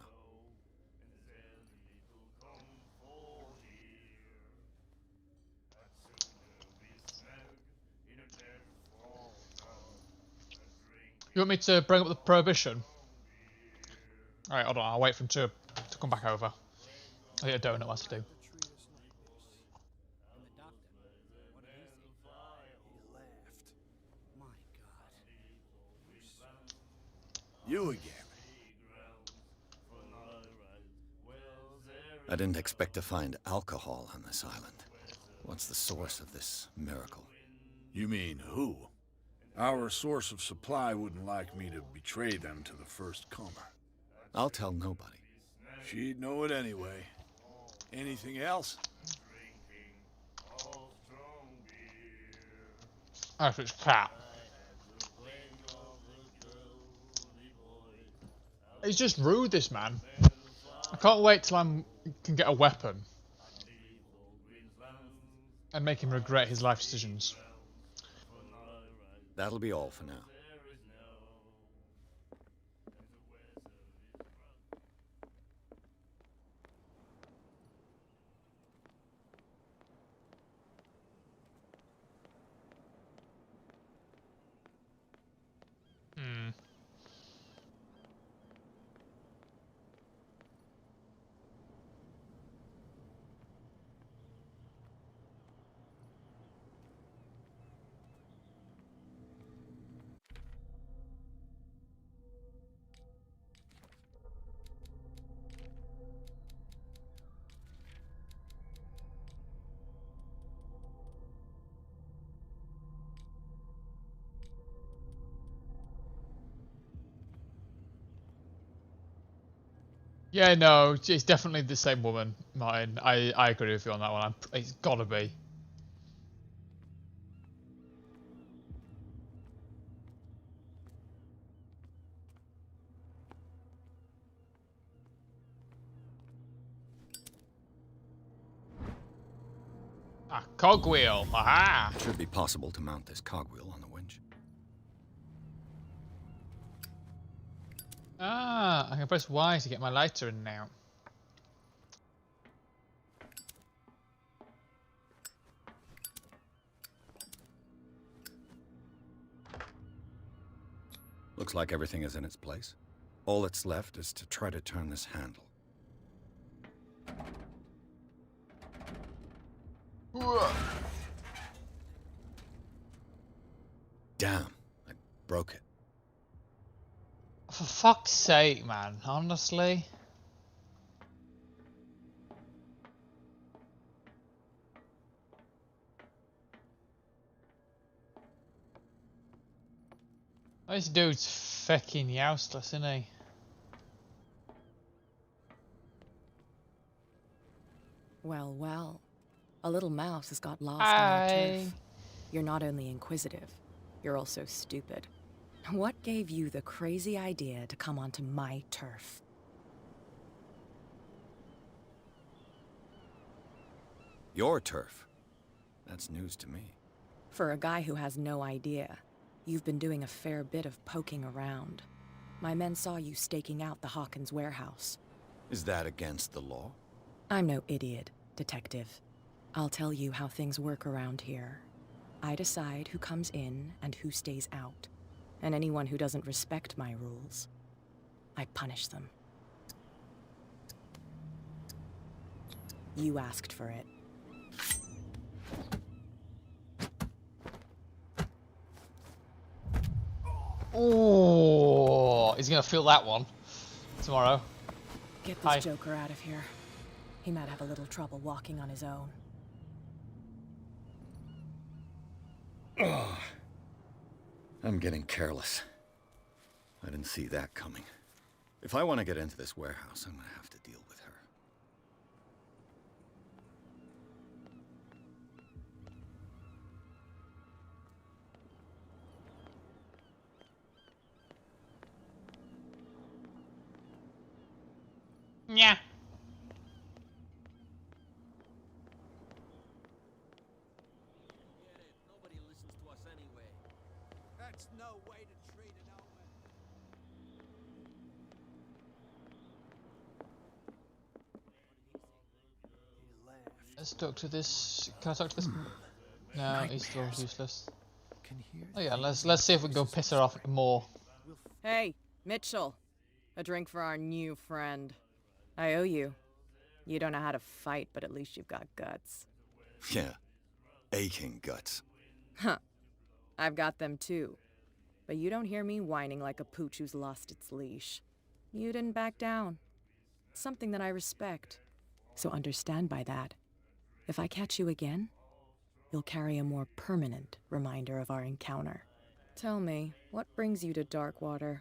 You want me to bring up the prohibition? Alright, hold on, I'll wait for him to come back over. I think a donut has to do. You again. I didn't expect to find alcohol on this island. What's the source of this miracle? You mean who? Our source of supply wouldn't like me to betray them to the first comer. I'll tell nobody. She'd know it anyway. Anything else? Oh, if it's cat. He's just rude, this man. I can't wait till I can get a weapon and make him regret his life decisions. That'll be all for now. Yeah, no, it's definitely the same woman, Martin. I agree with you on that one. It's gotta be. Ah, cogwheel. Aha! It should be possible to mount this cogwheel on the winch. Ah, I can press Y to get my lighter in now. Looks like everything is in its place. All that's left is to try to turn this handle. Damn, I broke it. For fuck's sake, man. Honestly. This dude's fucking useless, isn't he? Well, well. A little mouse has got lost on our turf. You're not only inquisitive, you're also stupid. What gave you the crazy idea to come onto my turf? Your turf? That's news to me. For a guy who has no idea, you've been doing a fair bit of poking around. My men saw you staking out the Hawkins warehouse. Is that against the law? I'm no idiot, detective. I'll tell you how things work around here. I decide who comes in and who stays out. And anyone who doesn't respect my rules, I punish them. You asked for it. Oh, he's gonna feel that one tomorrow. Get this joker out of here. He might have a little trouble walking on his own. Oh, I'm getting careless. I didn't see that coming. If I want to get into this warehouse, I'm gonna have to deal with her. Yeah. Let's talk to this. Can I talk to this? No, he's still useless. Oh yeah, let's see if we can go piss her off more. Hey, Mitchell. A drink for our new friend. I owe you. You don't know how to fight, but at least you've got guts. Yeah, aching guts. Huh. I've got them too. But you don't hear me whining like a pooch who's lost its leash. You didn't back down. Something that I respect. So understand by that. If I catch you again, you'll carry a more permanent reminder of our encounter. Tell me, what brings you to Darkwater?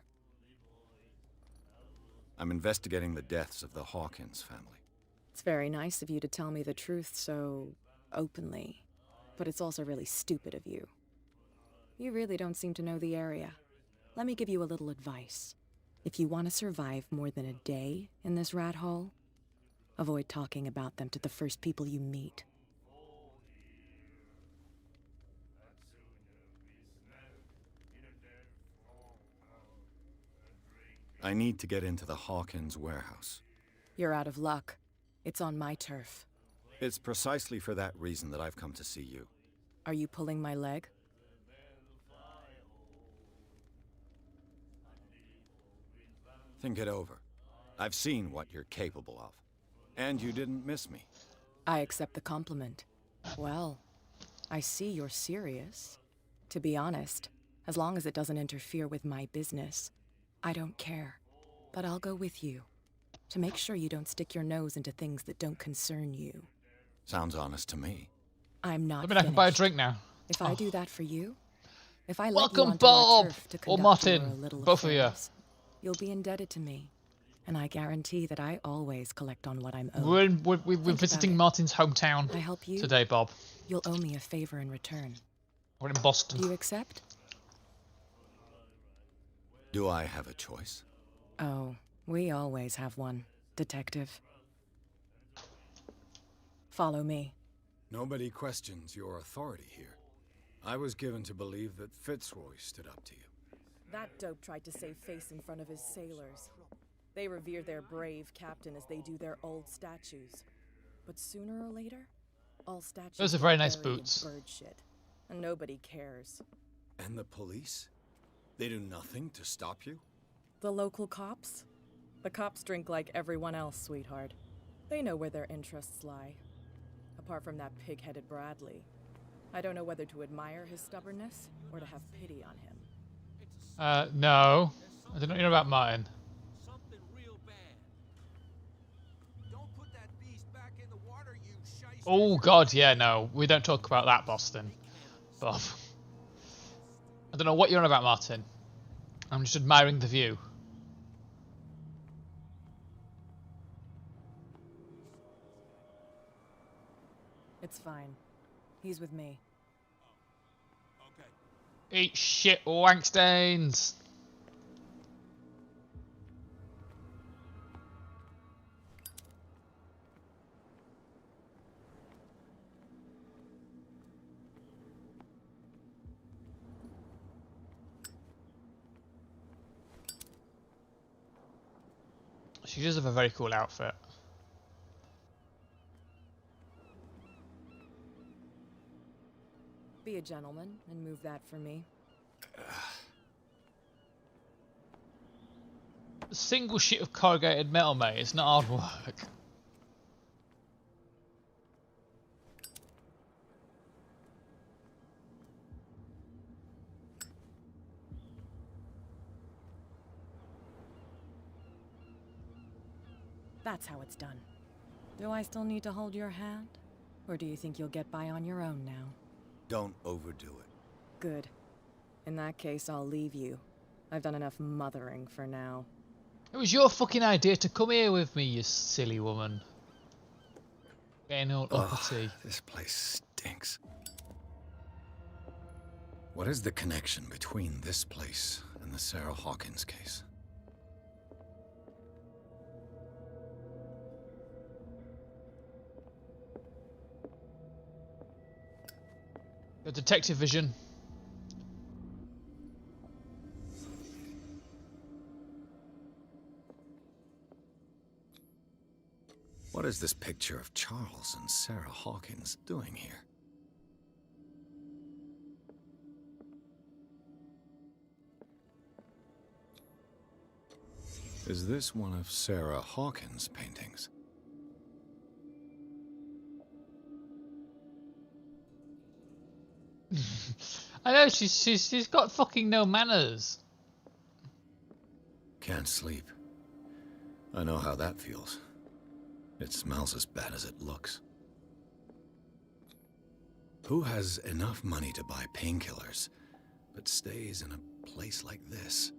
I'm investigating the deaths of the Hawkins family. It's very nice of you to tell me the truth so openly, but it's also really stupid of you. You really don't seem to know the area. Let me give you a little advice. If you want to survive more than a day in this rat hole, avoid talking about them to the first people you meet. I need to get into the Hawkins warehouse. You're out of luck. It's on my turf. It's precisely for that reason that I've come to see you. Are you pulling my leg? Think it over. I've seen what you're capable of. And you didn't miss me. I accept the compliment. Well, I see you're serious. To be honest, as long as it doesn't interfere with my business, I don't care. But I'll go with you, to make sure you don't stick your nose into things that don't concern you. Sounds honest to me. I'm not I mean, I can buy a drink now. If I do that for you, if I let Welcome, you onto Bob! our turf to Or conduct Martin. your little Both of you. affairs, you'll be indebted to me. And I guarantee that I always collect on what I'm owed. We're visiting Martin's hometown I help you today, Bob. You'll owe me a favor in return. We're in Boston. Do you accept? Do I have a choice? Oh, we always have one, Detective. Follow me. Nobody questions your authority here. I was given to believe that Fitzroy stood up to you. That dope tried to save face in front of his sailors. They revere their brave captain as they do their old statues. But sooner or later, all statues Those are get very nice buried in boots. bird shit, and nobody cares. And the police? They do nothing to stop you? The local cops? The cops drink like everyone else, sweetheart. They know where their interests lie. A Apart from that pig-headed Bradley, I don't know whether to admire his stubbornness or to have pity on him. No. I don't know about Martin. Something real bad. Don't put that beast back in the water, you shiesty. Oh god, yeah, no. We don't talk about that, Boston. Bob. I don't know what you're on about, Martin. I'm just admiring the view. It's fine. He's with me. Okay. Eat shit, wank stains. She does have a very cool outfit. Be a gentleman and move that for me. A single sheet of corrugated metal, mate. It's not hard work. That's how it's done. Do I still need to hold your hand? Or do you think you'll get by on your own now? Don't overdo it. Good. In that case, I'll leave you. I've done enough mothering for now. It was your fucking idea to come here with me, you silly woman. Getting all uppity. This place stinks. What is the connection between this place and the Sarah Hawkins case? Your detective vision. What is this picture of Charles and Sarah Hawkins doing here? Is this one of Sarah Hawkins' paintings? I know she's got fucking no manners. Can't sleep. I know how that feels. It smells as bad as it looks. Who has enough money to buy painkillers, but stays in a place like this?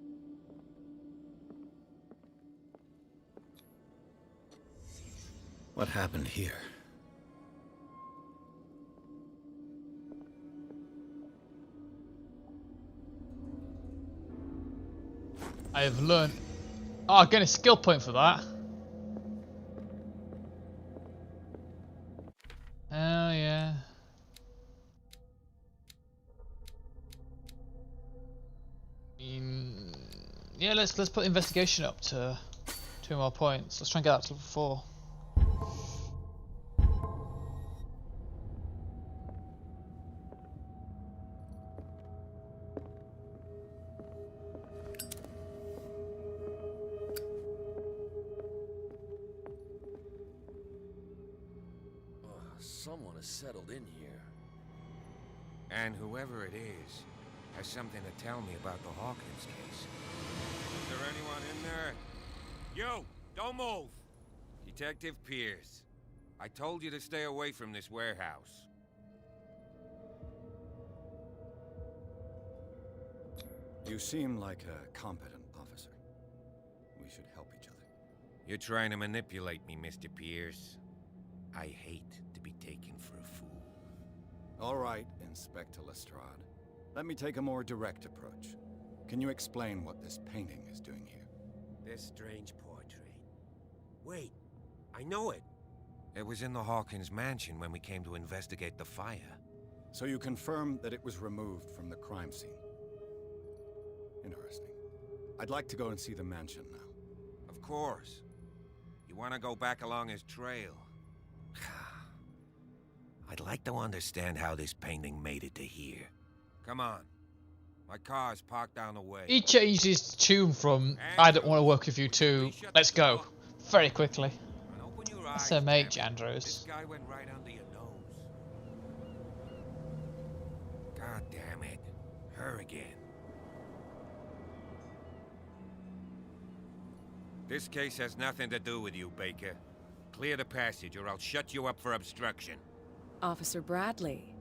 What happened here? I have learned. Oh, I get a skill point for that. Oh yeah. Yeah, let's put investigation up to 2 more points. Let's try and get that to level 4. Someone has settled in here. And whoever it is has something to tell me about the Hawkins case. Is there anyone in there? You! Don't move! Detective Pierce. I told you to stay away from this warehouse. You seem like a competent officer. We should help each other. You're trying to manipulate me, Mr. Pierce. I hate to be taken for a fool. All right, Inspector Lestrade. Let me take a more direct approach. Can you explain what this painting is doing here? This strange portrait. Wait, I know it. It was in the Hawkins mansion when we came to investigate the fire. So you confirm that it was removed from the crime scene? Interesting. I'd like to go and see the mansion now. Of course. You want to go back along his trail? I'd like to understand how this painting made it to here. Come on. My car's parked down the way. He changed his tune from I don't want to work with you to let's go very quickly. That's a mage, Andrews. This guy went right under your nose. Her again. This case has nothing to do with you, Baker. Clear the passage or I'll shut you up for obstruction. Officer Bradley,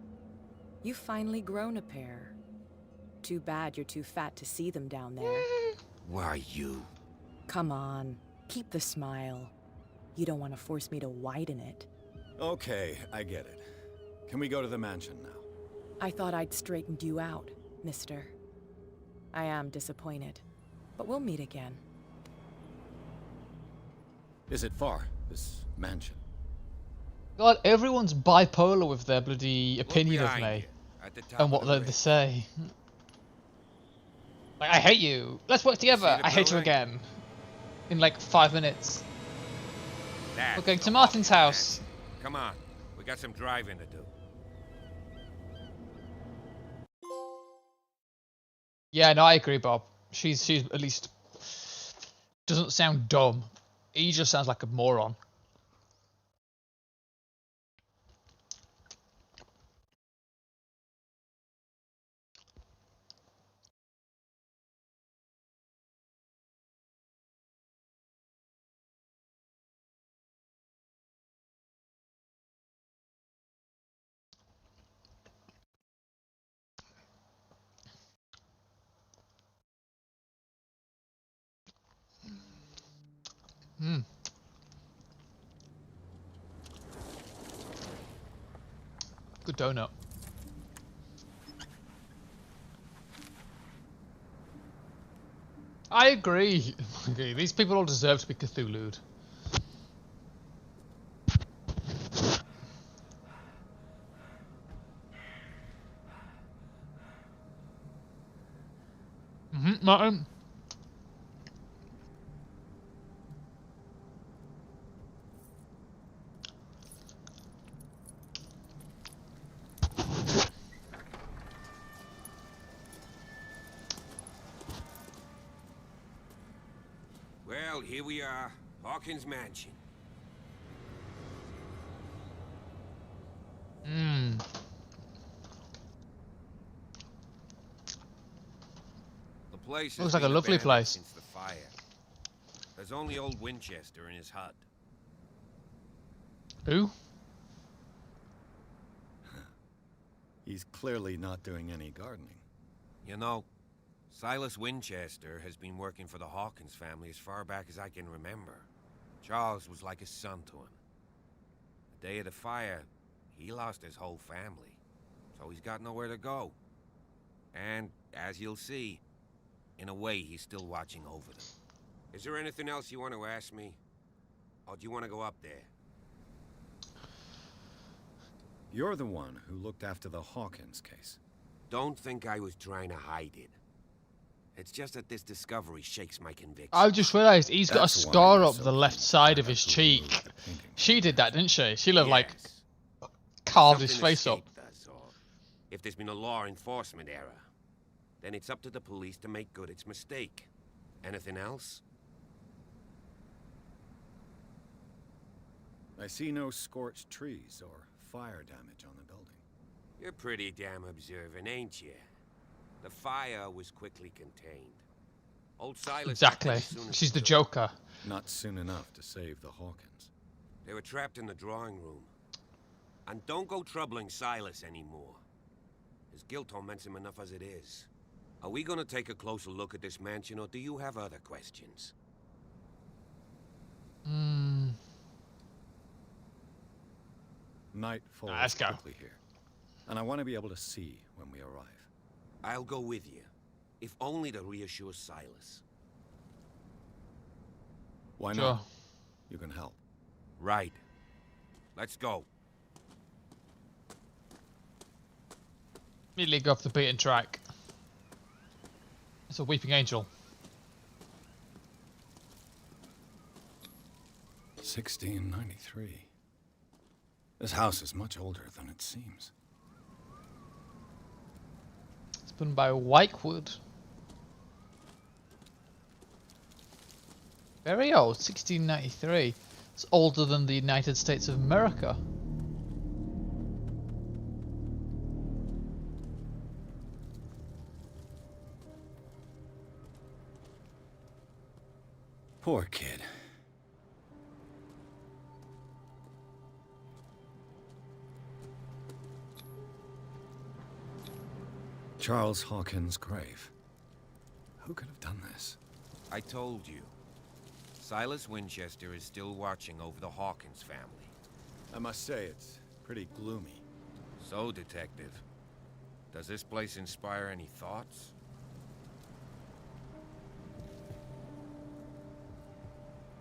you've finally grown a pair. Too bad you're too fat to see them down there. Why you? Come on, keep the smile. You don't want to force me to widen it. Okay, I get it. Can we go to the mansion now? I thought I'd straightened you out, mister. I am disappointed, but we'll meet again. Is it far, this mansion? God, everyone's bipolar with their bloody opinion of me and what they say. Like, I hate you. Let's work together. I hate you again. In like 5 minutes. We're going to Martin's house. Come on, we got some driving to do. Yeah, no, I agree, Bob. She's at least doesn't sound dumb. He just sounds like a moron. Hmm. Good donut. I agree. Okay, these people all deserve to be Cthulhu'd. Martin. Well, here we are. Hawkins Mansion. The place looks like a lovely place. Since the fire. There's only old Winchester in his hut. Who? He's clearly not doing any gardening. You know, Silas Winchester has been working for the Hawkins family as far back as I can remember. Charles was like a son to him. The day of the fire, he lost his whole family, so he's got nowhere to go. And, as you'll see, in a way, he's still watching over them. Is there anything else you want to ask me? Or do you want to go up there? You're the one who looked after the Hawkins case. Don't think I was trying to hide it. It's just that this discovery shakes my conviction. I've just realised he's got a scar up the left side of his cheek. She did that, didn't she? She looked like carved his face up. If there's been a law enforcement error, then it's up to the police to make good its mistake. Anything else? I see no scorched trees or fire damage on the building. You're pretty damn observant, ain't you? The fire was quickly contained. Old Silas... Exactly. She's the Joker. Not soon enough to save the Hawkins. They were trapped in the drawing room. And don't go troubling Silas anymore. His guilt torments him enough as it is. Are we gonna take a closer look at this mansion, or do you have other questions? Night falls quickly here, and I want to be able to see when we arrive. I'll go with you, if only to reassure Silas. Why not? You can help. Right. Let's go. Immediately go off the beaten track. It's a weeping angel. 1693. This house is much older than it seems. It's been by Whitewood. Very old, 1693. It's older than the United States of America. Poor kid. Charles Hawkins' grave. Who could have done this? I told you. Silas Winchester is still watching over the Hawkins family. I must say, it's pretty gloomy. So, Detective, does this place inspire any thoughts?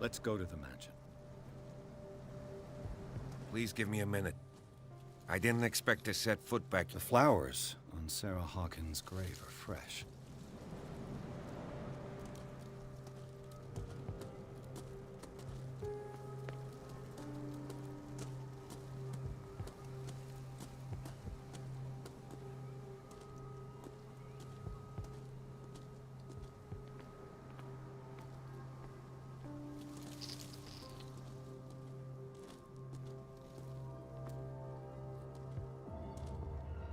Let's go to the mansion. Please give me a minute. I didn't expect to set foot back. The flowers on Sarah Hawkins' grave are fresh.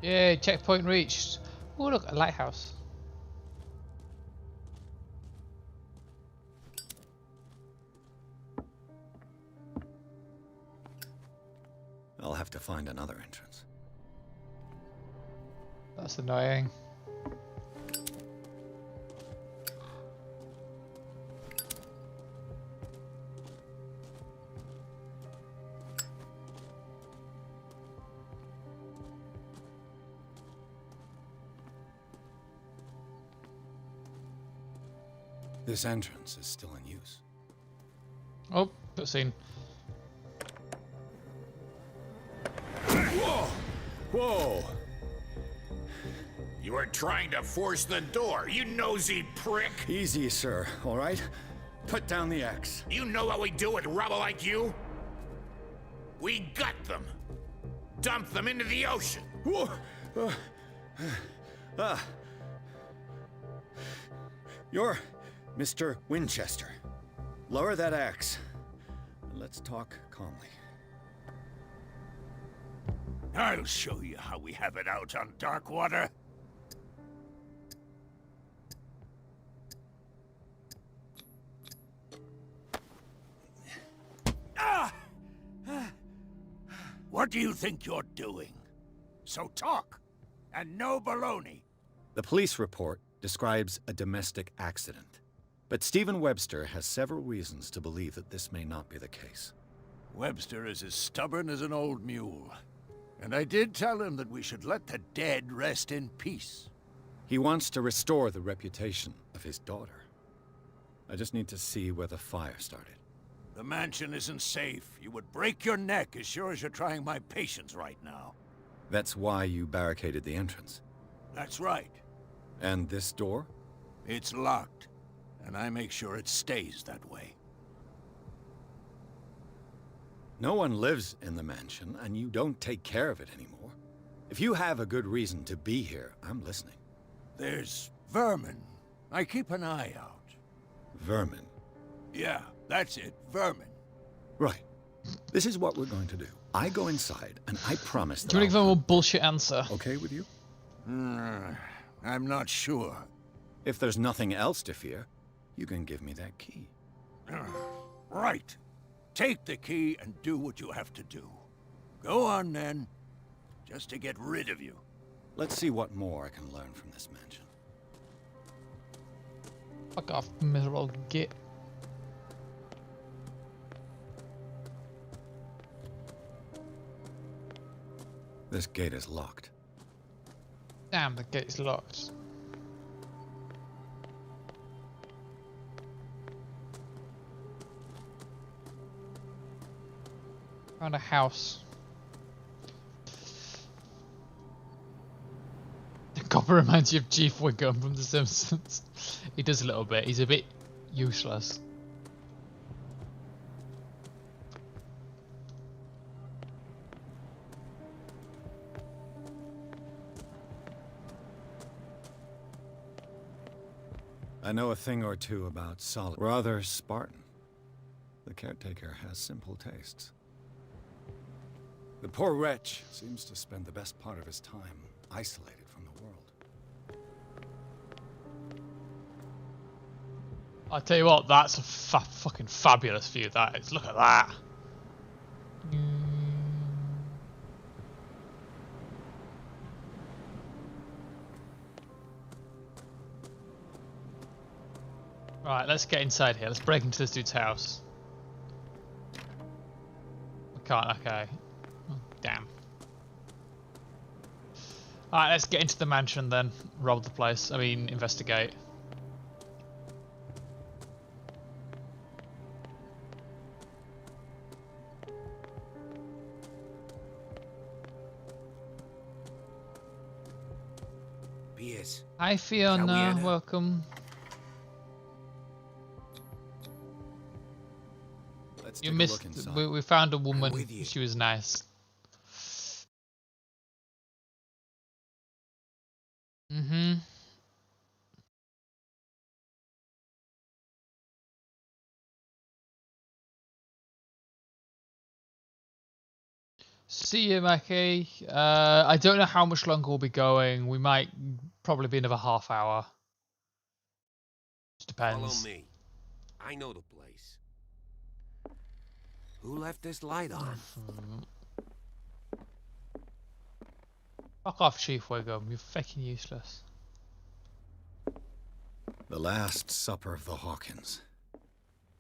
Yay, checkpoint reached. Oh look, a lighthouse. I'll have to find another entrance. That's annoying. This entrance is still in use. Oh, cutscene. Whoa! Whoa! You were trying to force the door, you nosy prick! Easy, sir, all right? Put down the axe. You know what we do with rubble like you? We gut them. Dump them into the ocean. Whoa! You're Mr. Winchester. Lower that axe. Let's talk calmly. I'll show you how we have it out on Darkwater. What do you think you're doing? So talk, and no baloney. The police report describes a domestic accident, but Stephen Webster has several reasons to believe that this may not be the case. Webster is as stubborn as an old mule. And I did tell him that we should let the dead rest in peace. He wants to restore the reputation of his daughter. I just need to see where the fire started. The mansion isn't safe. You would break your neck as sure as you're trying my patience right now. That's why you barricaded the entrance. That's right. And this door? It's locked, and I make sure it stays that way. No one lives in the mansion, and you don't take care of it anymore. If you have a good reason to be here, I'm listening. There's vermin. I keep an eye out. Vermin? Yeah, that's it, vermin. Right. This is what we're going to do. I go inside, and I promise that Do you want to give him a bullshit answer? Okay with you? I'm not sure. If there's nothing else to fear, you can give me that key. Right. Take the key and do what you have to do. Go on, then. Just to get rid of you. Let's see what more I can learn from this mansion. Fuck off, miserable git. This gate is locked. Damn, the gate's locked. Found a house. The copper reminds you of Chief Wiggum from The Simpsons. He does a little bit. He's a bit useless. I know a thing or two about solid. Rather Spartan. The caretaker has simple tastes. The poor wretch seems to spend the best part of his time isolated from the world. I'll tell you what, that's a fucking fabulous view, that is. Look at that. Right, let's get inside here. Let's break into this dude's house. We can't, okay. Oh, damn. Alright, let's get into the mansion then. Rob the place. I mean, investigate. Pierce. Hi Fiona, welcome. Let's You take a missed. look inside. We found a woman. with you. She was nice. Mm-hmm. See you, Mackie. I don't know how much longer we'll be going. We might probably be another half hour. Just depends. Follow me. I know the place. Who left this light on? Fuck off, Chief Wiggum. You're fucking useless. The Last Supper of the Hawkins.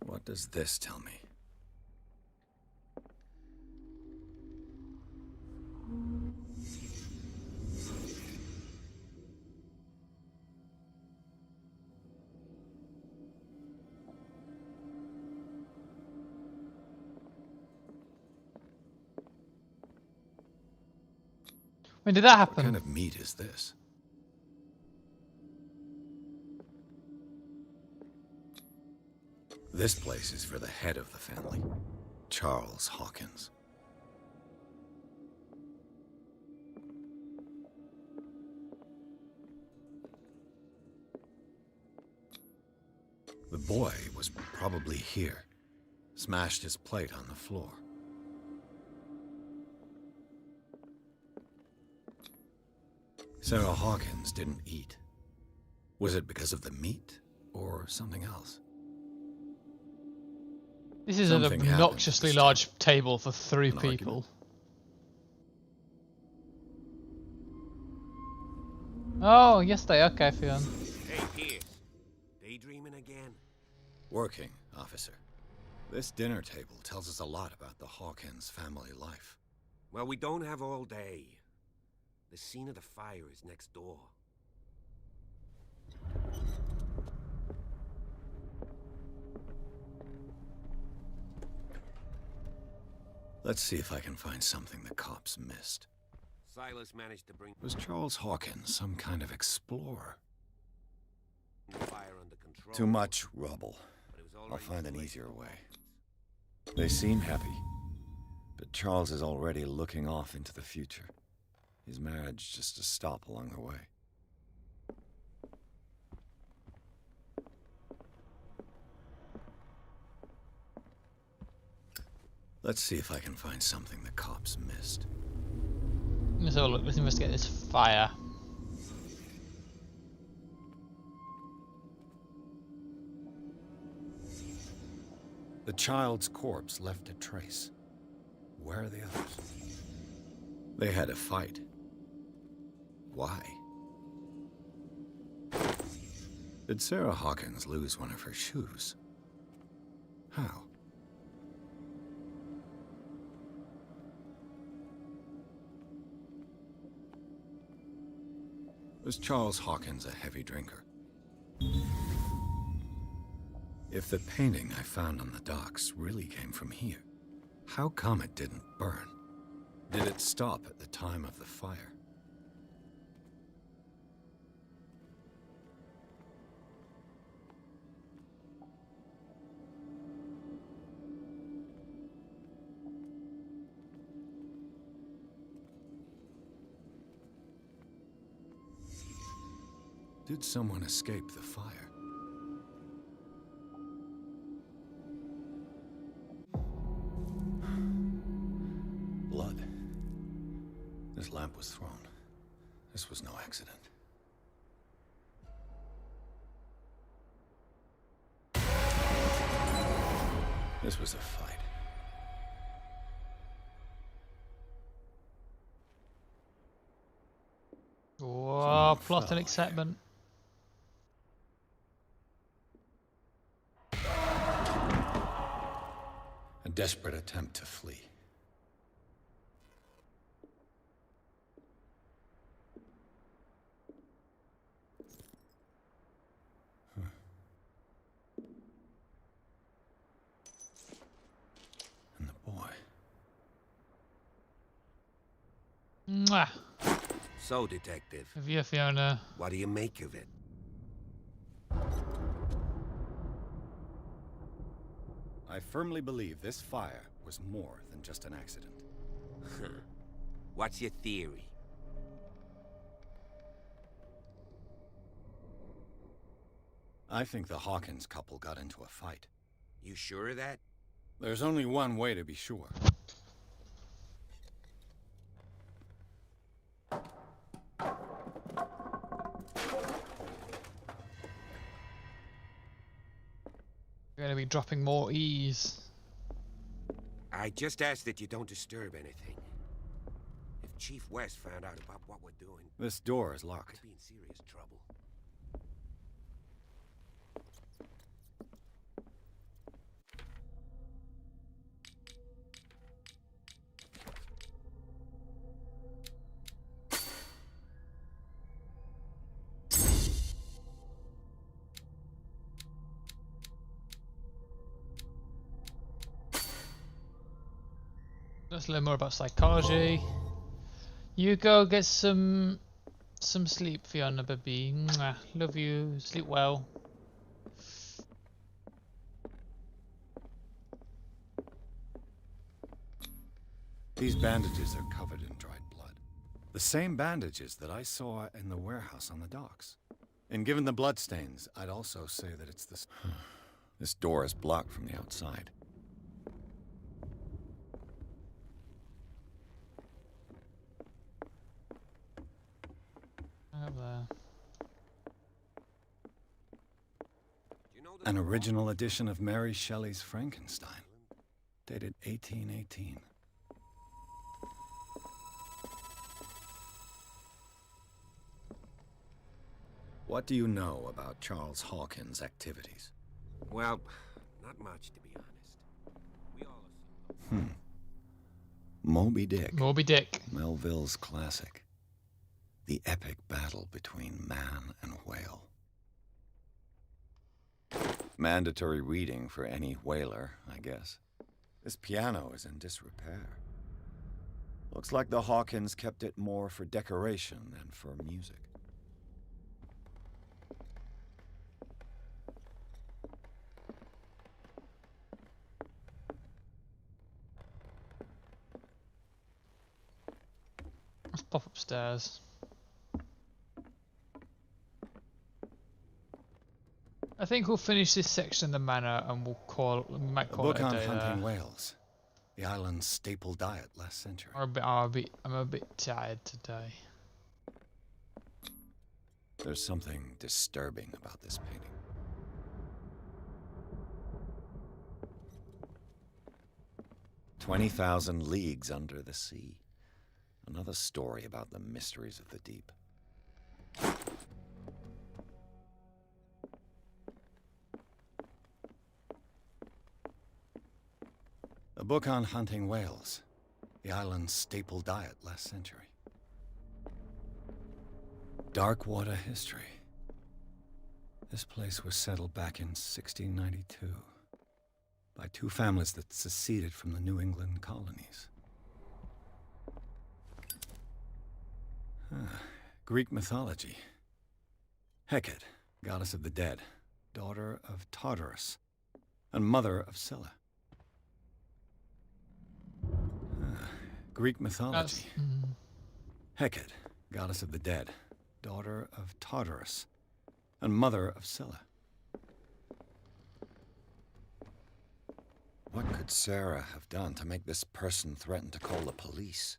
What does this tell me? When did that What happen? kind of meat is this? This place is for the head of the family, Charles Hawkins. The boy was probably here, smashed his plate on the floor. Sarah Hawkins didn't eat. Was it because of the meat or something else? This is Something an happened obnoxiously this large table for 3 An people. Oh, yes they okay, Fiona. Hey, Pierce. Daydreaming again? Working, officer. This dinner table tells us a lot about the Hawkins family life. Well, we don't have all day. The scene of the fire is next door. Let's see if I can find something the cops missed. Silas managed to bring Was Charles Hawkins some kind of explorer? the fire under control. Too much rubble. But it was I'll already find an too late easier for way. Hawkins. They seem happy, but Charles is already looking off into the future. His marriage just a stop along the way. Let's see if I can find something the cops missed. Let's have a look. Let's investigate this fire. The child's corpse left a trace. Where are the others? They had a fight. Why? Did Sarah Hawkins lose one of her shoes? How? Was Charles Hawkins a heavy drinker? If the painting I found on the docks really came from here, how come it didn't burn? Did it stop at the time of the fire? Did someone escape the fire? Blood. This lamp was thrown. This was no accident. This was a fight. Oh, plot and excitement. A desperate attempt to flee. And the boy. Mwah. So, Detective, Have you, Fiona? what do you make of it? I firmly believe this fire was more than just an accident. What's your theory? I think the Hawkins couple got into a fight. You sure of that? There's only one way to be sure. We're going to be dropping more E's. I just ask that you don't disturb anything. If Chief West found out about what we're doing, This door is locked. I'd be in serious trouble. Let's learn more about psychology. You go get some sleep, Fiona, baby. Mwah. Love you. Sleep well. These bandages are covered in dried blood. The same bandages that I saw in the warehouse on the docks. And given the bloodstains, I'd also say that it's this... This door is blocked from the outside. Over there. An original edition of Mary Shelley's Frankenstein, dated 1818. What do you know about Charles Hawkins' activities? Well, not much, to be honest. We all assume. Moby Dick. Moby Dick. Melville's classic. The epic battle between man and whale. Mandatory reading for any whaler, I guess. This piano is in disrepair. Looks like the Hawkins kept it more for decoration than for music. Let's pop upstairs. I think we'll finish this section in the manor and we might A call book it a on day hunting there. whales. The island's staple diet last century. I'm a bit tired today. There's something disturbing about this painting. "20,000 Leagues Under the Sea." Another story about the mysteries of the deep. A book on hunting whales. The island's staple diet last century. Dark water history. This place was settled back in 1692 by two families that seceded from the New England colonies. Greek mythology. Hecate, goddess of the dead, daughter of Tartarus, and mother of Scylla. Greek mythology. Hecate, goddess of the dead, daughter of Tartarus, and mother of Scylla. What could Sarah have done to make this person threaten to call the police?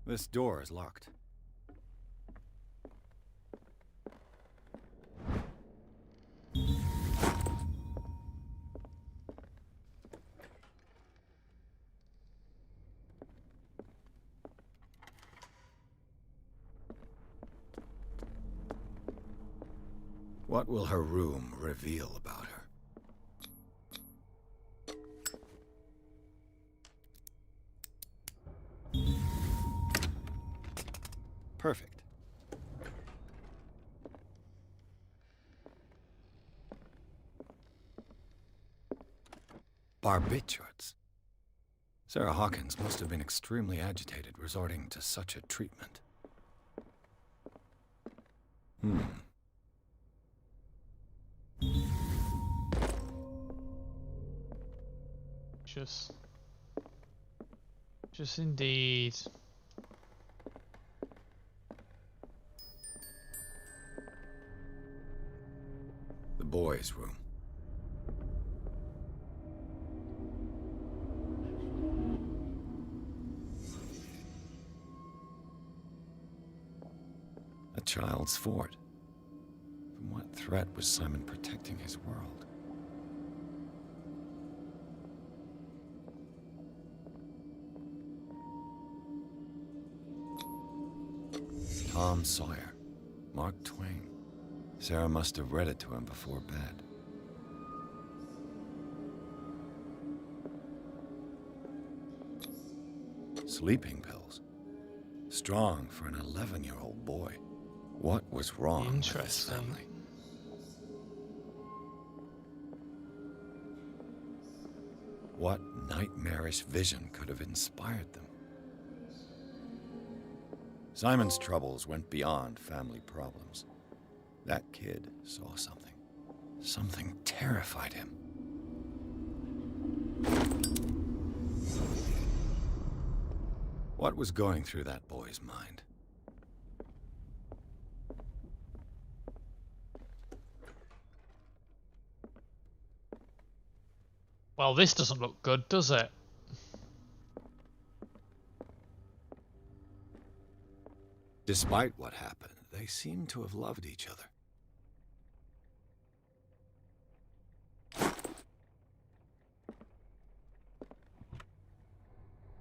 This door is locked. What will her room reveal about her? Perfect. Barbiturates. Sarah Hawkins must have been extremely agitated resorting to such a treatment. Just indeed. The boys' room. A child's fort. From what threat was Simon protecting his world? Tom Sawyer. Mark Twain. Sarah must have read it to him before bed. Sleeping pills. Strong for an 11-year-old boy. What was wrong with this family? What nightmarish vision could have inspired them? Simon's troubles went beyond family problems. That kid saw something. Something terrified him. What was going through that boy's mind? Well, this doesn't look good, does it? Despite what happened, they seem to have loved each other.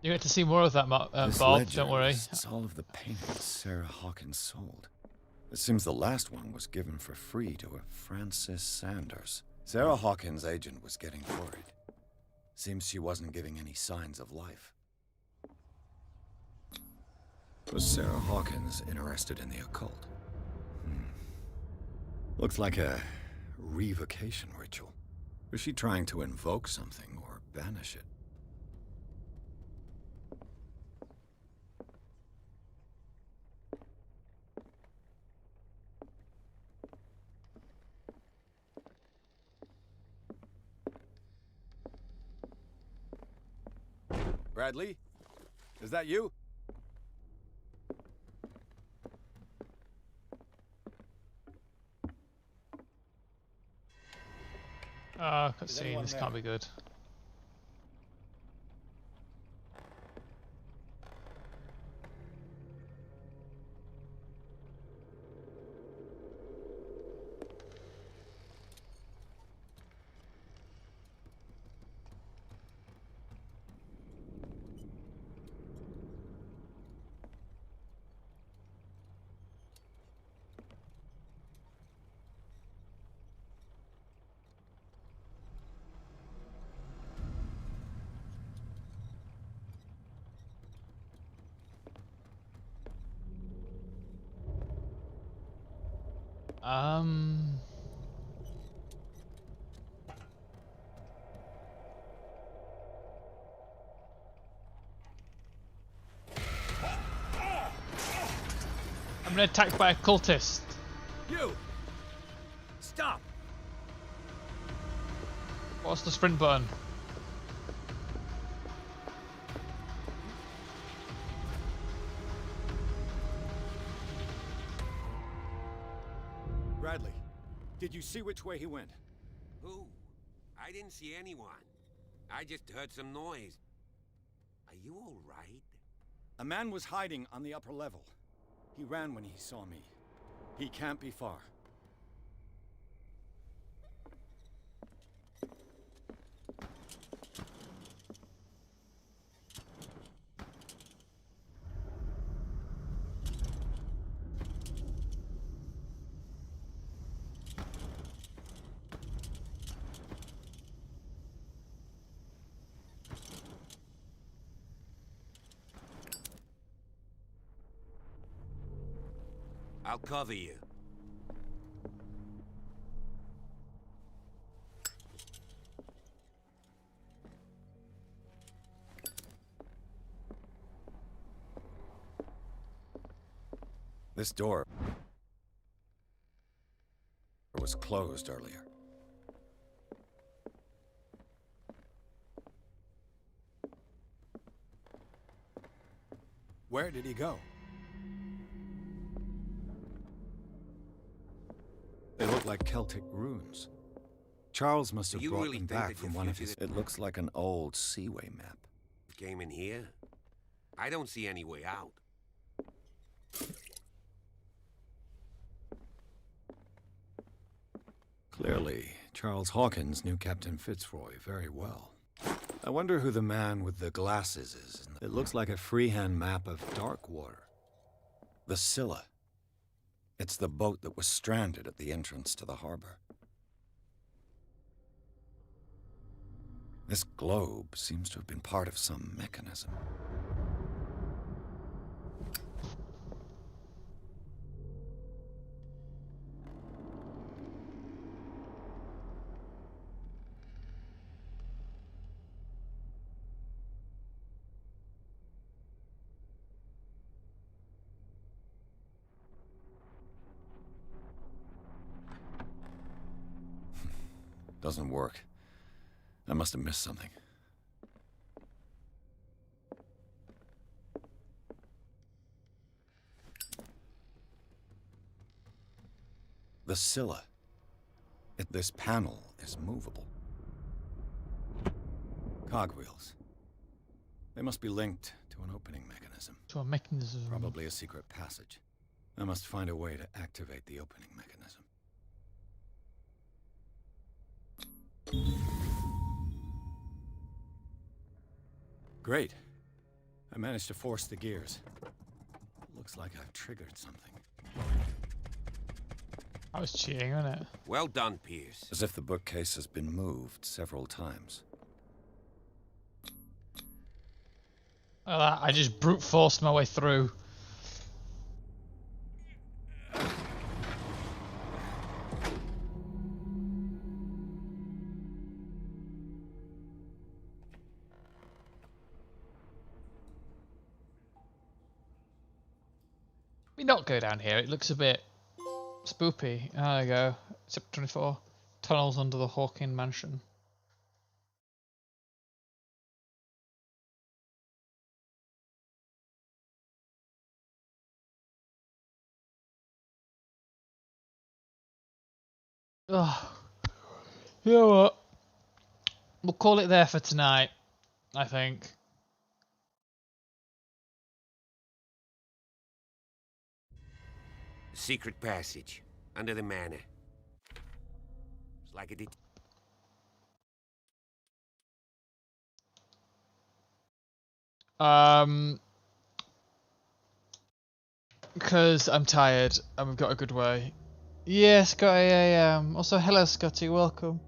You get to see more of that, This Bob, ledger don't worry. lists all of the paintings Sarah Hawkins sold. It seems the last one was given for free to a Francis Sanders. Sarah Hawkins' agent was getting worried. Seems she wasn't giving any signs of life. Was Sarah Hawkins interested in the occult? Looks like a revocation ritual. Was she trying to invoke something or banish it? Bradley? Is that you? Cutscene, this can't be good. I'm been attacked by a cultist. You! Stop! What's the sprint button? Bradley, did you see which way he went? Who? I didn't see anyone. I just heard some noise. Are you all right? A man was hiding on the upper level. He ran when he saw me. He can't be far. I'll cover you. This door was closed earlier. Where did he go? They look like Celtic runes. Charles must have brought them back from one of his... It looks like an old seaway map. Came in here? I don't see any way out. Clearly, Charles Hawkins knew Captain Fitzroy very well. I wonder who the man with the glasses is. It looks like a freehand map of Darkwater. The Scylla. It's the boat that was stranded at the entrance to the harbor. This globe seems to have been part of some mechanism. Doesn't work. I must have missed something. The Scylla. This panel is movable. Cogwheels. They must be linked to an opening mechanism. To a mechanism. Probably a secret passage. I must find a way to activate the opening mechanism. Great. I managed to force the gears. Looks like I've triggered something. I was cheating on it. Well done, Pierce. As if the bookcase has been moved several times. I just brute forced my way through. We not go down here. It looks a bit spoopy. There you go. Chapter 24. Tunnels under the Hawking Mansion. Oh, you know what? We'll call it there for tonight, I think. Secret passage under the manor. It's like a because I'm tired and we've got a good way. Yeah, Scotty, I am. Also, hello, Scotty, welcome.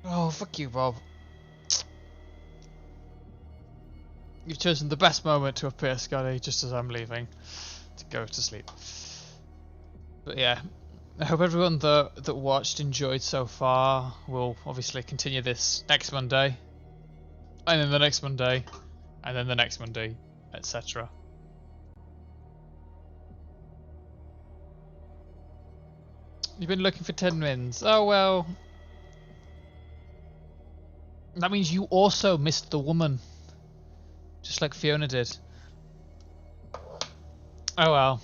Oh, fuck you, Bob. You've chosen the best moment to appear, Scotty, just as I'm leaving to go to sleep. But yeah, I hope everyone that watched enjoyed so far. We'll obviously continue this next Monday, and then the next Monday, and then the next Monday, etc. You've been looking for 10 wins. Oh well. That means you also missed the woman. Just like Fiona did. Oh well.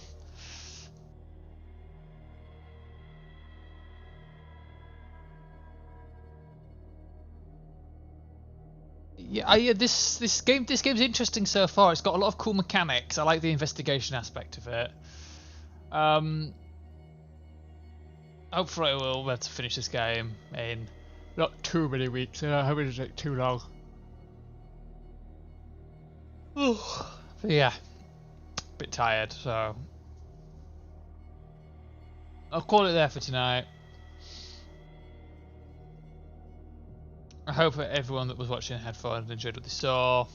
yeah, this game's interesting so far. It's got a lot of cool mechanics. I like the investigation aspect of it. Hopefully we'll be able to finish this game in not too many weeks. I hope it doesn't take too long. But yeah, a bit tired, so I'll call it there for tonight. I hope that everyone that was watching had fun and enjoyed what they saw.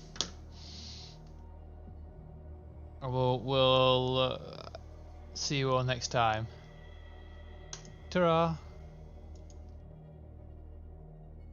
We'll see you all next time. Ta-ra!